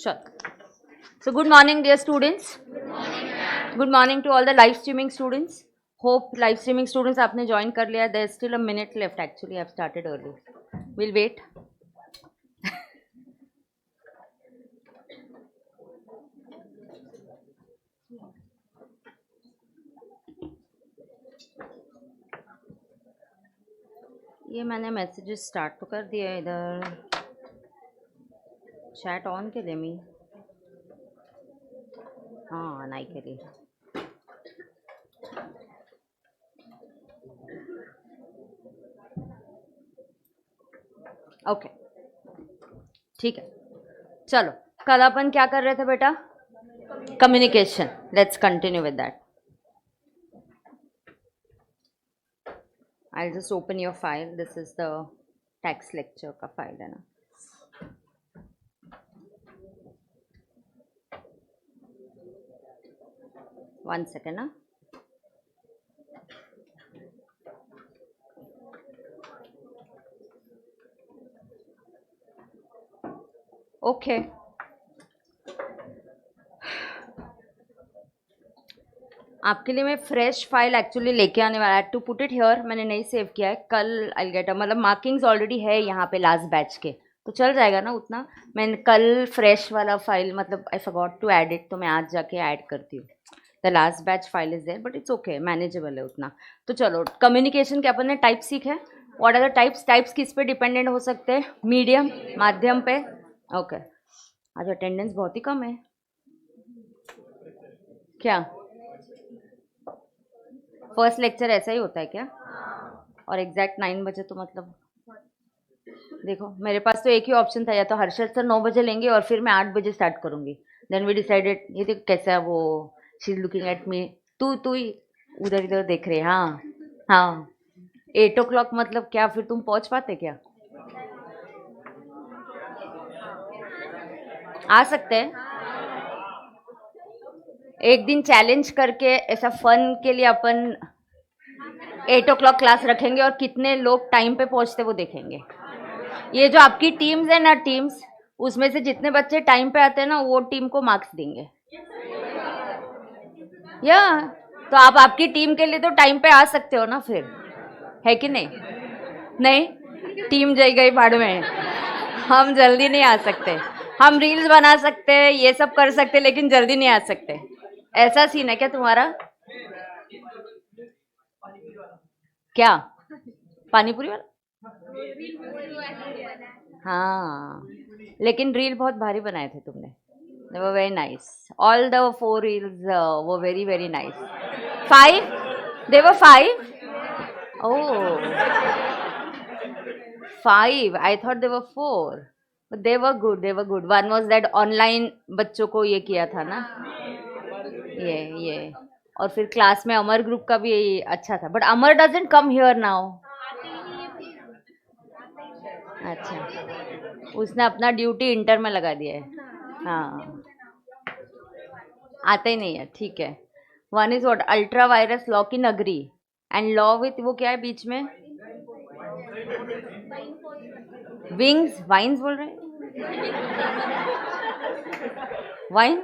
Sure. So good morning, dear students. Good morning to all the live streaming students. Hope live streaming students आपने join कर लिया. There's still a minute left. Actually, I've started early. We'll wait. ये मैंने messages start तो कर दिया इधर. Chat on के लिए मी. हाँ नहीं के लिए. ओके ठीक है. चलो कल अपन क्या कर रहे थे बेटा? Communication. Let's continue with that. I'll just open your file. This is the tax lecture का file है ना. One second ना. Okay. आपके लिए मैं फ्रेश फाइल एक्चुअली लेके आने वाला है. टू पुट इट हियर मैंने नहीं सेव किया है. कल आई गेट मतलब मार्किंग्स ऑलरेडी है यहाँ पे लास्ट बैच के, तो चल जाएगा ना उतना. मैंने कल फ्रेश वाला फाइल मतलब I forgot to add it, तो मैं आज जाके ऐड करती हूँ. The last batch file is there but it's okay, manageable है उतना. तो चलो कम्युनिकेशन के अपन ने टाइप सीखे. What are the types? Types किस पे डिपेंडेंट हो सकते हैं? मीडियम, माध्यम पे. ओके. आज अटेंडेंस बहुत ही कम है क्या? फर्स्ट लेक्चर ऐसा ही होता है क्या? और एग्जैक्ट 9 बजे तो मतलब देखो मेरे पास तो एक ही ऑप्शन था, या तो हर्षद सर 9 बजे लेंगे और फिर मैं 8 बजे स्टार्ट करूँगी. Then we decided. ये देखो कैसा है वो, she is looking at me. तू ही उधर इधर देख रहे. हाँ हाँ 8 o'clock मतलब क्या? फिर तुम पहुँच पाते क्या? आ सकते हैं. एक दिन चैलेंज करके ऐसा फन के लिए अपन 8 o'clock क्लास रखेंगे और कितने लोग टाइम पे पहुंचते वो देखेंगे. ये जो आपकी टीम्स है ना, टीम्स, उसमें से जितने बच्चे टाइम पे आते हैं ना वो टीम को मार्क्स देंगे. या तो आप आपकी टीम के लिए तो टाइम पे आ सकते हो ना फिर, है कि नहीं? नहीं, टीम जल गई भाड़ में. हम जल्दी नहीं आ सकते. हम रील्स बना सकते हैं, ये सब कर सकते हैं, लेकिन जल्दी नहीं आ सकते. ऐसा सीन है क्या तुम्हारा? क्या पानीपुरी वाला? हाँ लेकिन रील बहुत भारी बनाए थे तुमने. They were very nice. All the 4 reels were very very nice. 5? They were 5? Oh 5. I thought they were 4. But they were good. They were good. One was that online बच्चों को ये किया था ना, ये और फिर क्लास में अमर ग्रुप का भी अच्छा था. But Amar doesn't come here now. अच्छा, उसने अपना ड्यूटी इंटर में लगा दिया है. हाँ आते ही नहीं है. ठीक है. One is what? Ultra vires law की नगरी. एंड लॉ विथ वो क्या है बीच में? विंग्स. वाइन्स बोल रहे हैं. Wine.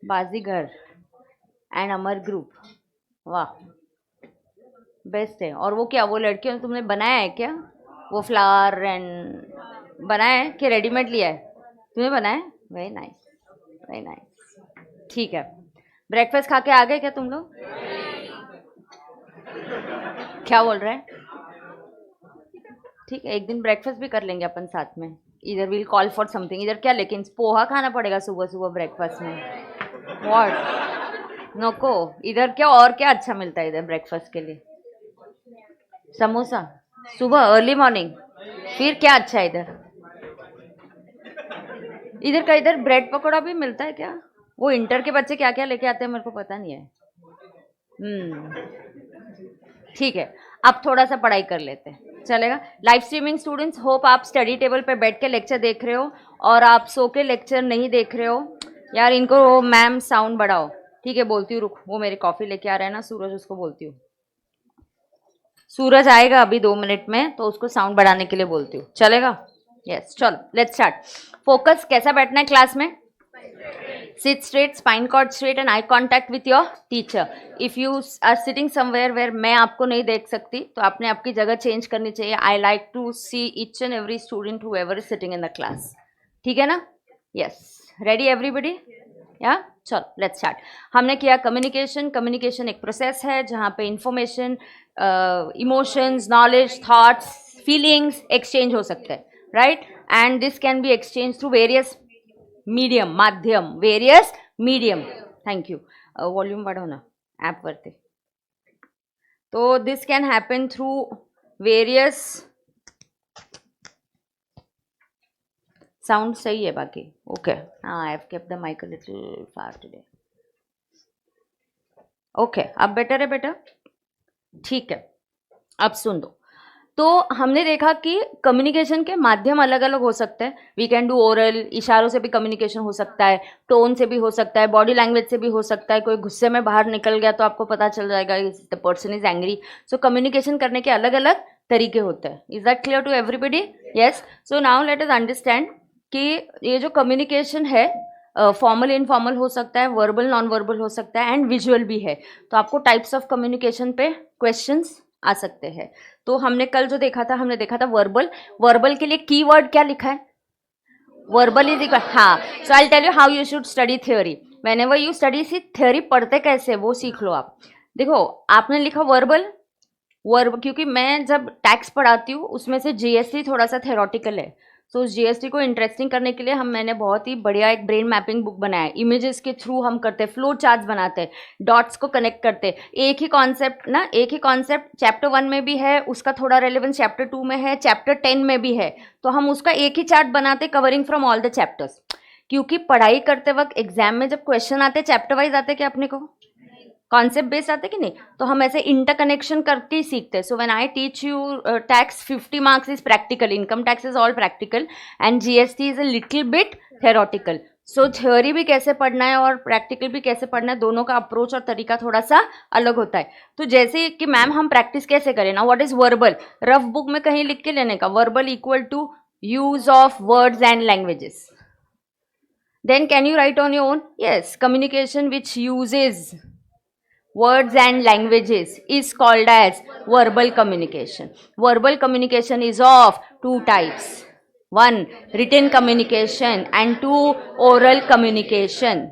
Baazigar and Amar group. वाह बेस्ट है. और वो क्या, वो लड़कियों ने तुमने बनाया है क्या? वो फ्लावर एंड बनाया है कि रेडीमेड लिया है? तुमने बनाया है. Very nice very nice. ठीक है. ब्रेकफास्ट खा के आ गए क्या तुम लोग? क्या बोल रहे हैं? ठीक है, एक दिन ब्रेकफास्ट भी कर लेंगे अपन साथ में. इधर विल कॉल फॉर समथिंग. इधर क्या लेकिन पोहा खाना पड़ेगा सुबह सुबह ब्रेकफास्ट में. व्हाट? नको. इधर क्या और क्या अच्छा मिलता है इधर ब्रेकफास्ट के लिए? समोसा सुबह अर्ली मॉर्निंग. फिर क्या अच्छा है इधर? इधर का इधर ब्रेड पकौड़ा भी मिलता है क्या? वो इंटर के बच्चे क्या क्या लेके आते हैं मेरे को पता नहीं है. ठीक है, अब थोड़ा सा पढ़ाई कर लेते हैं, चलेगा? लाइव स्ट्रीमिंग स्टूडेंट्स, होप आप स्टडी टेबल पे बैठ के लेक्चर देख रहे हो और आप सो के लेक्चर नहीं देख रहे हो. यार इनको मैम साउंड बढ़ाओ. ठीक है बोलती हूँ, रुक. वो मेरी कॉफ़ी लेके आ रहा है ना सूरज, उसको बोलती हूँ. सूरज आएगा अभी 2 मिनट में, तो उसको साउंड बढ़ाने के लिए बोलती हूँ, चलेगा? यस चलो लेट्स स्टार्ट. फोकस. कैसा बैठना है क्लास में? Sit straight, spine cord straight and eye contact with your teacher. If you are sitting somewhere where मैं आपको नहीं देख सकती तो आपने आपकी जगह चेंज करनी चाहिए. I like to see each and every student whoever is sitting in the class. ठीक है ना? Yes. Ready everybody? या चलो लेट्स स्टार्ट. हमने किया कम्युनिकेशन. कम्युनिकेशन एक प्रोसेस है जहाँ पे information, emotions, knowledge, thoughts, feelings exchange हो सकते हैं, right? And this can be exchange through various medium, माध्यम, various medium. Thank you. Volume वाढव ना ॲपवरती. तो this can happen through various. Sound सही है बाकी? ओके. हाँ, I have kept the mic a little far today. Okay, अब बेटर है बेटा? ठीक है, अब सुन दो. तो हमने देखा कि कम्युनिकेशन के माध्यम अलग अलग हो सकते हैं. वी कैन डू ओरल, इशारों से भी कम्युनिकेशन हो सकता है, टोन से भी हो सकता है, बॉडी लैंग्वेज से भी हो सकता है. कोई गुस्से में बाहर निकल गया तो आपको पता चल जाएगा the person is angry. So communication करने के अलग अलग तरीके होते हैं. Is that clear to everybody? Yes. So now let us understand कि ये जो कम्युनिकेशन है फॉर्मल इनफॉर्मल हो सकता है, वर्बल नॉन वर्बल हो सकता है एंड विजुअल भी है. तो आपको टाइप्स ऑफ कम्युनिकेशन पे क्वेश्चंस आ सकते हैं. तो हमने कल जो देखा था, हमने देखा था वर्बल. वर्बल के लिए कीवर्ड क्या लिखा है? Verbal is equal. हाँ, so I tell you how you should study theory. Whenever you study C theory, पढ़ते कैसे वो सीख लो आप. देखो आपने लिखा वर्बल. वर्ब क्योंकि मैं जब टैक्स पढ़ाती हूँ उसमें से जीएसटी थोड़ा सा थेरोटिकल है. सो उस जीएसटी को इंटरेस्टिंग करने के लिए मैंने बहुत ही बढ़िया एक ब्रेन मैपिंग बुक बनाया है. इमेजेस के थ्रू हम करते हैं, फ्लो चार्ट्स बनाते हैं, डॉट्स को कनेक्ट करते हैं. एक ही कॉन्सेप्ट ना, एक ही कॉन्सेप्ट चैप्टर 1 में भी है, उसका थोड़ा रेलेवेंस चैप्टर 2 में है, चैप्टर 10 में भी है. तो हम उसका एक ही चार्ट बनाते covering from all the chapters. क्योंकि पढ़ाई करते वक्त एग्जाम में जब क्वेश्चन आते चैप्टर वाइज आते क्या अपने को कॉन्सेप्ट बेस्ड आते कि नहीं, तो हम ऐसे इंटरकनेक्शन करके ही सीखते हैं. So when I teach you tax 50 marks is practical, income tax is all practical and GST is a little bit theoretical. So theory भी कैसे पढ़ना है और प्रैक्टिकल भी कैसे पढ़ना है, दोनों का अप्रोच और तरीका थोड़ा सा अलग होता है. तो जैसे कि मैम हम प्रैक्टिस कैसे करें ना, what is verbal? Rough book में कहीं लिख के लेने का. Verbal equal to use of words and languages. Then can you write on your own? Yes. Communication which uses words and languages is called as verbal communication. Verbal communication is of two types. One, written communication and two, oral communication.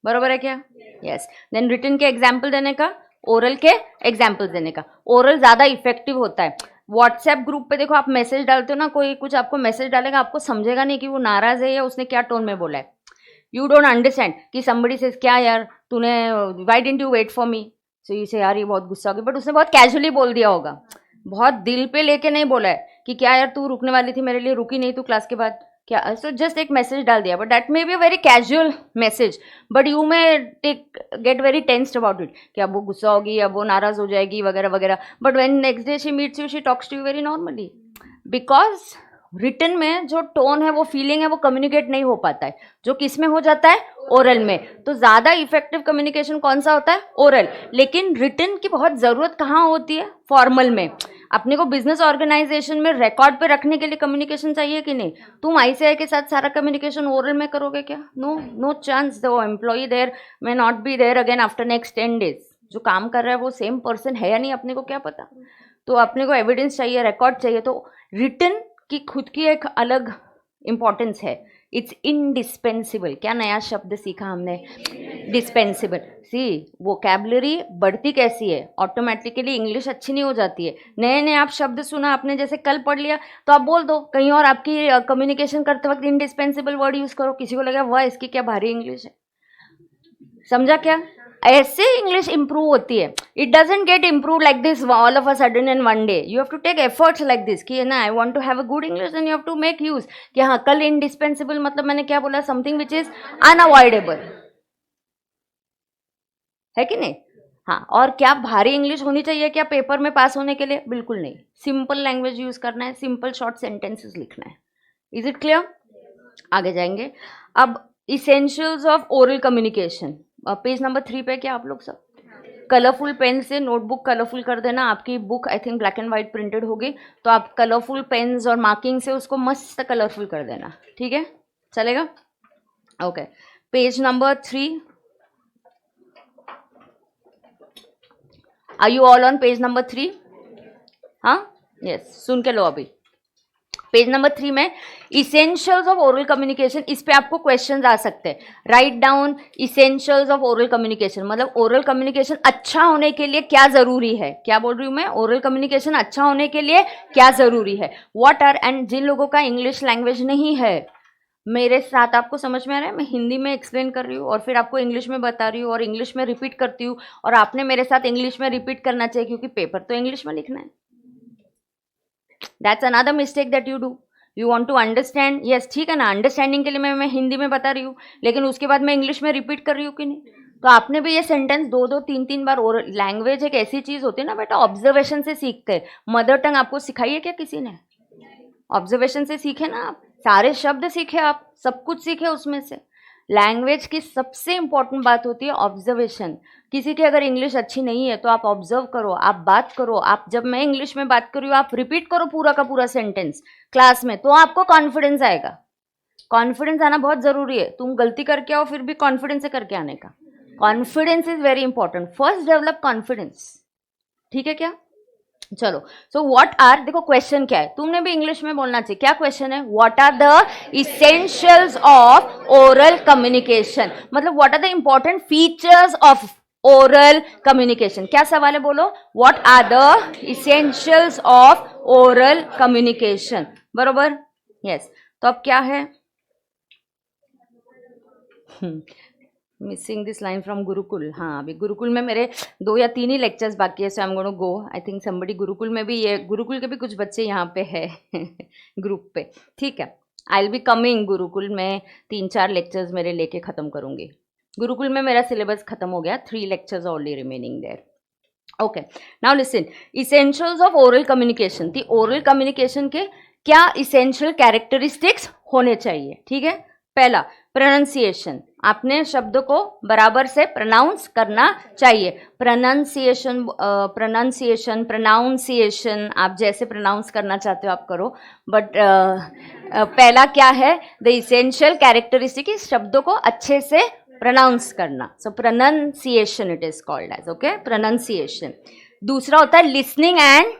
बरोबर है क्या? Yes. Then written के example देने का, oral के example देने का. Oral ज़्यादा effective होता है. व्हाट्सएप ग्रुप पे देखो आप मैसेज डालते हो ना, कोई कुछ आपको मैसेज डालेगा, आपको समझेगा नहीं कि वो नाराज़ है या उसने क्या टोन में बोला है. यू डोंट अंडरस्टैंड कि somebody says क्या यार तूने why didn't you wait for me. So you say यार ये बहुत गुस्सा हो गया, बट उसने बहुत कैजुअली बोल दिया होगा, बहुत दिल पे लेके नहीं बोला है कि क्या यार तू रुकने वाली थी मेरे लिए, रुकी नहीं तू क्लास के बाद क्या. सो जस्ट एक मैसेज डाल दिया, but that may be a very casual message, but you may get very tensed about it कि अब वो गुस्सा होगी, अब वो नाराज़ हो जाएगी वगैरह वगैरह. But when next day she meets you, she talks to you very normally. Because written में जो टोन है, वो फीलिंग है, वो कम्युनिकेट नहीं हो पाता है, जो किस में हो जाता है? ओरल में. तो ज़्यादा इफेक्टिव कम्युनिकेशन कौन सा होता है? ओरल. लेकिन रिटन की बहुत ज़रूरत कहाँ होती है? फॉर्मल में. अपने को बिजनेस ऑर्गेनाइजेशन में रिकॉर्ड पे रखने के लिए कम्युनिकेशन चाहिए कि नहीं? तुम आईसीआई के साथ सारा कम्युनिकेशन ओरल में करोगे क्या? No, no chance. The employee there may not be there again after next 10 days. जो काम कर रहा है वो सेम पर्सन है या नहीं, अपने को क्या पता. तो अपने को एविडेंस चाहिए, रिकॉर्ड चाहिए. तो रिटन की खुद की एक अलग इम्पॉर्टेंस है. It's indispensable. क्या नया शब्द सीखा हमने? डिस्पेंसिबल. सी वोकैबुलरी बढ़ती कैसी है, ऑटोमेटिकली इंग्लिश अच्छी नहीं हो जाती है. नए नए आप शब्द सुना आपने, जैसे कल पढ़ लिया तो आप बोल दो, कहीं और आपकी कम्युनिकेशन करते वक्त इनडिस्पेंसिबल वर्ड यूज़ करो, किसी को लगा वाह इसकी क्या भारी इंग्लिश है. समझा क्या? ऐसे इंग्लिश इंप्रूव होती है. It doesn't get improve like this all of a sudden in one day. You have to take efforts like this कि ना I want to have a good English and you have to make use कि हाँ कल indispensable मतलब मैंने क्या बोला? Something which is unavoidable है कि नहीं? हाँ. और क्या भारी इंग्लिश होनी चाहिए क्या पेपर में पास होने के लिए? बिल्कुल नहीं. सिंपल लैंग्वेज यूज करना है, सिंपल शॉर्ट सेंटेंसेस लिखना है. Is it clear? आगे जाएंगे. अब essentials of oral communication, page number 3 पे क्या आप लोग सब? कलरफुल पेन से नोटबुक कलरफुल कर देना। आपकी book I think black and white printed होगी, तो आप कलरफुल पेन्स और मार्किंग से उसको मस्त कलरफुल कर देना, ठीक है, चलेगा? Okay, page number 3। Are you all on page number 3? हाँ, यस, सुन के लो अभी। पेज नंबर 3 में इसेंशियल्स ऑफ ओरल कम्युनिकेशन, इस पे आपको क्वेश्चंस आ सकते हैं। Write down essentials of oral communication, मतलब ओरल कम्युनिकेशन अच्छा होने के लिए क्या जरूरी है। क्या बोल रही हूँ मैं? ओरल कम्युनिकेशन अच्छा होने के लिए क्या जरूरी है, व्हाट आर। एंड जिन लोगों का इंग्लिश लैंग्वेज नहीं है मेरे साथ, आपको समझ में आ रहा है, मैं हिंदी में एक्सप्लेन कर रही हूँ और फिर आपको इंग्लिश में बता रही हूँ और इंग्लिश में रिपीट करती हूँ, और आपने मेरे साथ इंग्लिश में रिपीट करना चाहिए क्योंकि पेपर तो इंग्लिश में लिखना है। That's another mistake that you do. You want to understand, yes, ठीक है ना, अंडरस्टैंडिंग के लिए मैं हिंदी में बता रही हूँ, लेकिन उसके बाद मैं इंग्लिश में रिपीट कर रही हूँ कि नहीं? तो आपने भी ये सेंटेंस 2-2, 3-3 बार, और लैंग्वेज एक ऐसी चीज होती है ना बेटा, ऑब्जर्वेशन से सीखते हैं। मदर टंग आपको सिखाई है क्या किसी ने? ऑब्जर्वेशन से सीखे ना आप, सारे शब्द सीखे आप, सब कुछ सीखे उसमें से। लैंग्वेज की सबसे इंपॉर्टेंट बात होती है ऑब्जर्वेशन। किसी की अगर इंग्लिश अच्छी नहीं है तो आप ऑब्जर्व करो, आप बात करो। आप जब मैं इंग्लिश में बात कर रही हूँ आप रिपीट करो पूरा का पूरा सेंटेंस क्लास में, तो आपको कॉन्फिडेंस आएगा। कॉन्फिडेंस आना बहुत जरूरी है। तुम गलती करके आओ फिर भी कॉन्फिडेंस से करके आने का। Confidence is very important. First develop confidence, ठीक है क्या? चलो, सो व्हाट आर, देखो क्वेश्चन क्या है, तुमने भी इंग्लिश में बोलना चाहिए। क्या क्वेश्चन है? What are the essentials of oral communication, मतलब what are the important features of oral communication. क्या सवाल है बोलो? What are the essentials of oral communication, बरोबर? यस। तो अब क्या है, missing this line from Gurukul. हाँ, अभी गुरुकुल में मेरे 2 या 3 ही लेक्चर्स बाकी है, so I am going to go. I think somebody Gurukul में भी, ये गुरुकुल के भी कुछ बच्चे यहाँ पे है ग्रुप पे, ठीक है। आई विल बी कमिंग गुरुकुल में, 3-4 लेक्चर्स मेरे लेके ख़त्म करूँगी। गुरुकुल में मेरा सिलेबस खत्म हो गया, 3 lectures only remaining there. Okay, now listen, essentials of oral communication. The oral communication के क्या इसेंशियल कैरेक्टरिस्टिक्स होने चाहिए, ठीक है? पहला, प्रोनाउंसिएशन, आपने शब्द को बराबर से प्रोनाउंस करना चाहिए। प्रोनाउंसिएशन, प्रोनाउंसिएशन आप जैसे प्रोनाउंस करना चाहते हो आप करो, बट पहला क्या है, द इसेंशियल कैरेक्टरिस्टिक, शब्दों को अच्छे से प्रोनाउंस करना। So pronunciation it is called as, okay, pronunciation. दूसरा होता है लिसनिंग एंड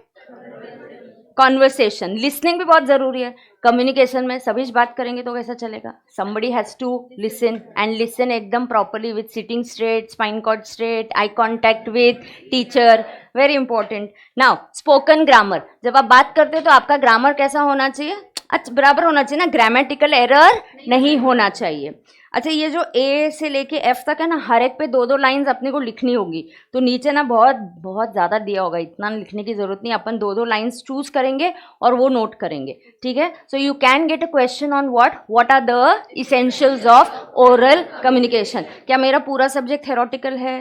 कॉन्वर्सेशन। लिसनिंग भी बहुत जरूरी है कम्युनिकेशन में। सभी बात करेंगे तो कैसा चलेगा? somebody has to listen and listen एकदम properly, with sitting straight, spine cord straight, eye contact with teacher, very important. now spoken grammar, जब आप बात करते हो तो आपका ग्रामर कैसा होना चाहिए? अच्छा, बराबर होना चाहिए ना, ग्रामेटिकल एरर नहीं होना चाहिए। अच्छा, ये जो ए से लेके एफ तक है ना, हर एक पे 2-2 लाइंस अपने को लिखनी होगी। तो नीचे ना बहुत बहुत ज़्यादा दिया होगा, इतना लिखने की ज़रूरत नहीं, अपन 2-2 लाइंस चूज करेंगे और वो नोट करेंगे, ठीक है? So you can get a question on what are the essentials of oral communication. क्या मेरा पूरा सब्जेक्ट थ्योरेटिकल है?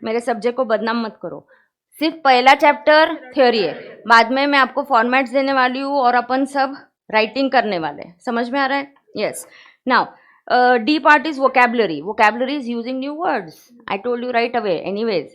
मेरे सब्जेक्ट को बदनाम मत करो। सिर्फ पहला चैप्टर थ्योरी है, बाद में मैं आपको फॉर्मेट्स देने वाली हूँ और अपन सब राइटिंग करने वाले हैं। समझ में आ रहा है? Yes. Now D part is vocabulary. Vocabulary is using new words. I told you right away. Anyways,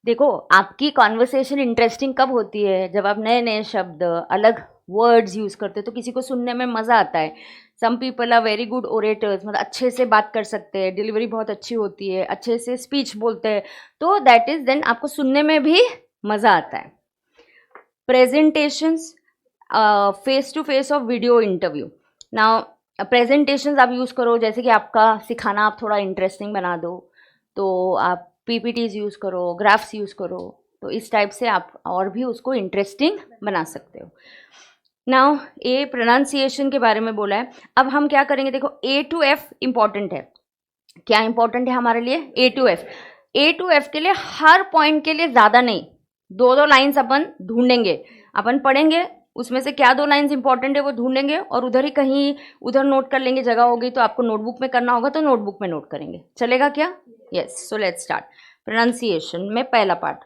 देखो आपकी कॉन्वर्सेशन इंटरेस्टिंग कब होती है? जब आप नए नए शब्द, अलग वर्ड्स यूज करते हो तो किसी को सुनने में मज़ा आता है। Some people are very good orators, मतलब अच्छे से बात कर सकते हैं, डिलीवरी बहुत अच्छी होती है, अच्छे से स्पीच बोलते हैं, तो दैट इज देन आपको सुनने में भी मज़ा आता है। Presentations, face to face of video interview. Now presentations आप यूज़ करो, जैसे कि आपका सिखाना आप थोड़ा इंटरेस्टिंग बना दो, तो आप पीपीटीज यूज़ करो, ग्राफ्स यूज़ करो, तो इस टाइप से आप और भी उसको इंटरेस्टिंग बना सकते हो। नाउ ए प्रोनाउंसिएशन के बारे में बोला है। अब हम क्या करेंगे, देखो A to F इंपॉर्टेंट है। क्या इंपॉर्टेंट है हमारे लिए? A to F। A to F के लिए हर पॉइंट के लिए ज़्यादा नहीं, 2-2 लाइन्स अपन ढूंढेंगे, अपन पढ़ेंगे, उसमें से क्या 2 लाइन्स इंपॉर्टेंट है वो ढूंढेंगे और उधर ही कहीं उधर नोट कर लेंगे। जगह होगी तो आपको नोटबुक में करना होगा तो नोटबुक में नोट करेंगे, चलेगा क्या? Yes. So let's start. Pronunciation में पहला part,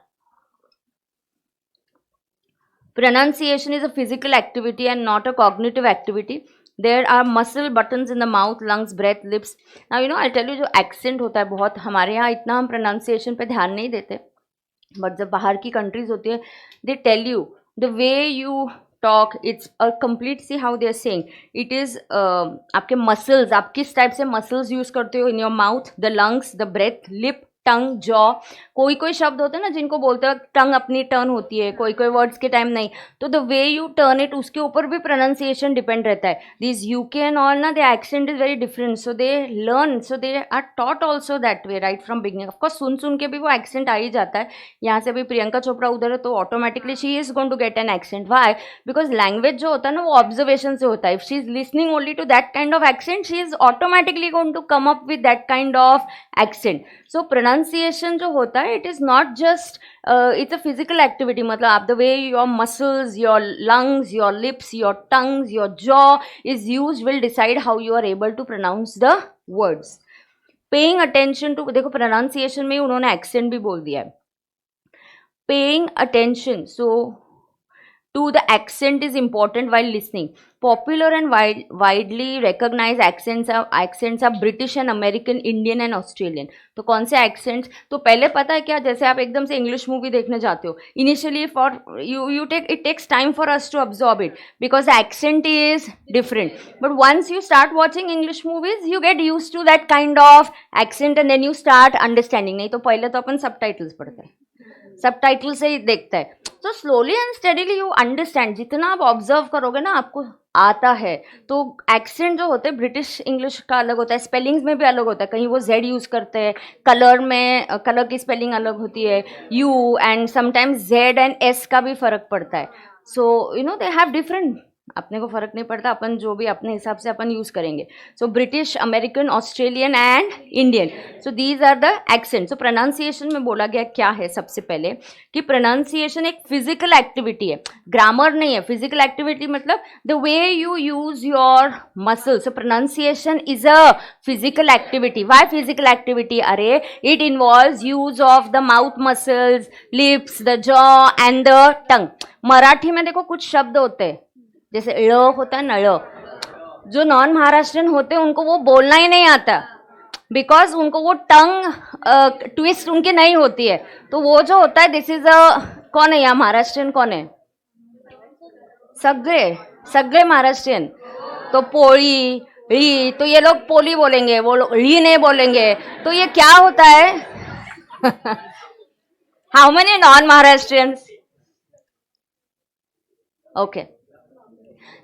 pronunciation is a physical activity and not a cognitive activity. There are muscle buttons in the mouth, lungs, breath, lips. Now you know I tell you, जो accent होता है बहुत हमारे यहाँ इतना हम प्रोनाउंसिएशन पे ध्यान नहीं देते, बट जब बाहर की कंट्रीज होती है they tell you the way you talk, it's a complete, see how they are saying it is. आपके मसल्स, आप किस टाइप से मसल्स यूज़ करते हो in your mouth, the lungs, the breath, lip, tongue, jaw. कोई कोई शब्द होते हैं ना जिनको बोलते हैं टंग अपनी टर्न होती है, कोई कोई वर्ड्स के टाइम नहीं, तो the way you turn it उसके ऊपर भी प्रोनाउंसिएशन डिपेंड रहता है. दिस यूके एंड ऑल ना, the accent is very different, so they learn, so they are taught also that way right from beginning. Of course सुन सुन के भी वो एक्सेंट आ ही जाता है. यहाँ से भी प्रियंका चोपड़ा उधर है तो automatically she is going to get an accent. Why? Because language जो होता है ना वो ऑब्जर्वेशन से होता है. If she is listening only to that kind of accent, she is automatically going to come up with that kind of accent. So pronunciation जो होता है it is not just, it's a physical activity. मतलब आप the way your muscles, your lungs, your lips, your tongues, your jaw is use will decide how you are able to pronounce the words. Paying attention to, देखो pronunciation में उन्होंने accent भी बोल दिया है. Paying attention so to the accent is important while listening. Popular and widely recognized accents are British and American, Indian and Australian. तो कौन से accents? तो पहले पता है क्या, जैसे आप एकदम से इंग्लिश मूवी देखने जाते हो, initially for you take, it takes time for us to absorb it because the accent is different. But once you start watching English movies, you get used to that kind of accent and then you start understanding. नहीं तो पहले तो अपन subtitles पढ़ते हैं, subtitle से ही देखता है. तो slowly and steadily you understand. जितना आप ऑब्जर्व करोगे ना आपको आता है. तो एक्सेंट जो होते हैं ब्रिटिश इंग्लिश का अलग होता है, स्पेलिंग्स में भी अलग होता है. कहीं वो जेड यूज़ करते हैं, कलर में कलर की स्पेलिंग अलग होती है, you, and sometimes Z and S का भी फ़र्क पड़ता है. So you know they have different, अपने को फ़र्क नहीं पड़ता, अपन जो भी अपने हिसाब से अपन यूज़ करेंगे. So British, American, Australian and Indian. So these are the accent. So pronunciation में बोला गया क्या है सबसे पहले कि प्रोनाउंसिएशन एक फिजिकल एक्टिविटी है, ग्रामर नहीं है. फिजिकल एक्टिविटी मतलब the way you use your muscle. So pronunciation is a physical activity. Why physical activity? अरे it involves use of the mouth muscles, lips, the jaw and the tongue. Marathi में देखो कुछ शब्द होते हैं जैसे ळ होता है ना, ळ, जो नॉन महाराष्ट्रियन होते हैं उनको वो बोलना ही नहीं आता बिकॉज उनको वो टंग ट्विस्ट उनकी नहीं होती है. तो वो जो होता है दिस इज अ, कौन है यहाँ महाराष्ट्रियन, कौन है? सगळे सगळे महाराष्ट्रियन. तो पोळी, ळी, तो ये लोग पोली बोलेंगे, वो लोग ळी नहीं बोलेंगे. तो ये क्या होता है? How many non Maharashtrians? Okay.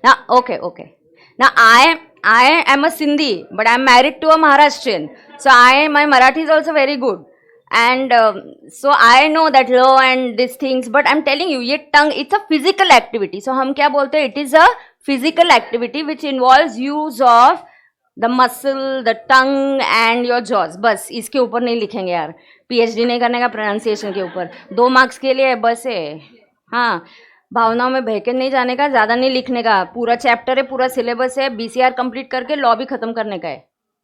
Now, okay. Now, I am a Sindhi, but I am married to a Maharashtrian. So, my Marathi is also very good. And so, I know that law and these things, but I'm telling you, ये tongue, it's a physical activity. So, हम क्या बोलते हैं? It is a physical activity which involves use of the muscle, the tongue and your jaws. बस इसके ऊपर नहीं लिखेंगे यार, PhD नहीं करने का प्रोनाउंसिएशन के ऊपर. 2 मार्क्स के लिए बस है. हाँ, भावनाओं में बहके नहीं जाने का, ज़्यादा नहीं लिखने का. पूरा चैप्टर है, पूरा सिलेबस है, BCR कंप्लीट करके लॉ भी ख़त्म करने का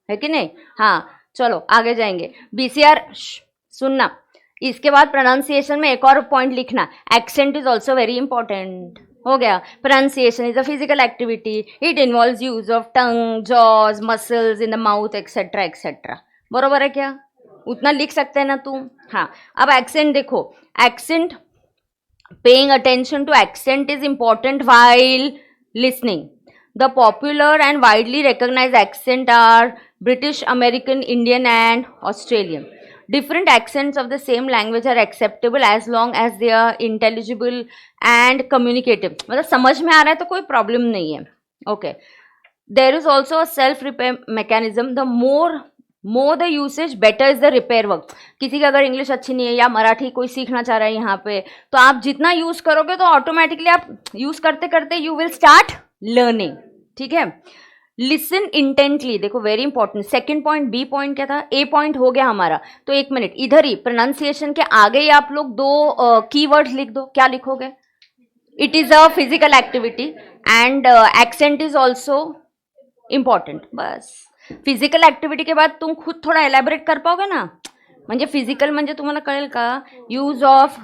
है कि नहीं? हाँ, चलो आगे जाएंगे. BCR सुनना. इसके बाद प्रोनाउंसिएशन में एक और पॉइंट लिखना, accent is also very important. हो गया. Pronunciation is a physical activity. It involves use of tongue, jaws, muscles in the mouth etcetera etcetera. बरोबर है क्या? उतना लिख सकते हैं ना तू? हाँ. अब एक्सेंट देखो. Accent, paying attention to accent is important while listening. The popular and widely recognized accent are British, American, Indian and Australian. Different accents of the same language are acceptable as long as they are intelligible and communicative. मतलब समझ में आ रहा है तो कोई problem नहीं है. Okay. There is also a self-repair mechanism. The more the usage, better is the repair work. किसी की अगर इंग्लिश अच्छी नहीं है या मराठी कोई सीखना चाह रहा है यहाँ पे, तो आप जितना यूज़ करोगे तो ऑटोमेटिकली आप यूज़ करते करते यू विल स्टार्ट लर्निंग. ठीक है. Listen intently. देखो very important. Second point, B point क्या था? ए पॉइंट हो गया हमारा. तो 1 मिनट इधर ही प्रोनाउंसिएशन के आगे ही आप लोग 2 कीवर्ड्स लिख दो. क्या लिखोगे? It is a physical activity and accent is also important. बस. फिजिकल ॲक्टिव्हिटी के बाद तुम खुद थोडा एलॅबरेट कर पाओगे ना. म्हणजे फिजिकल म्हणजे तुम्हाला कळेल का? यूज ऑफ,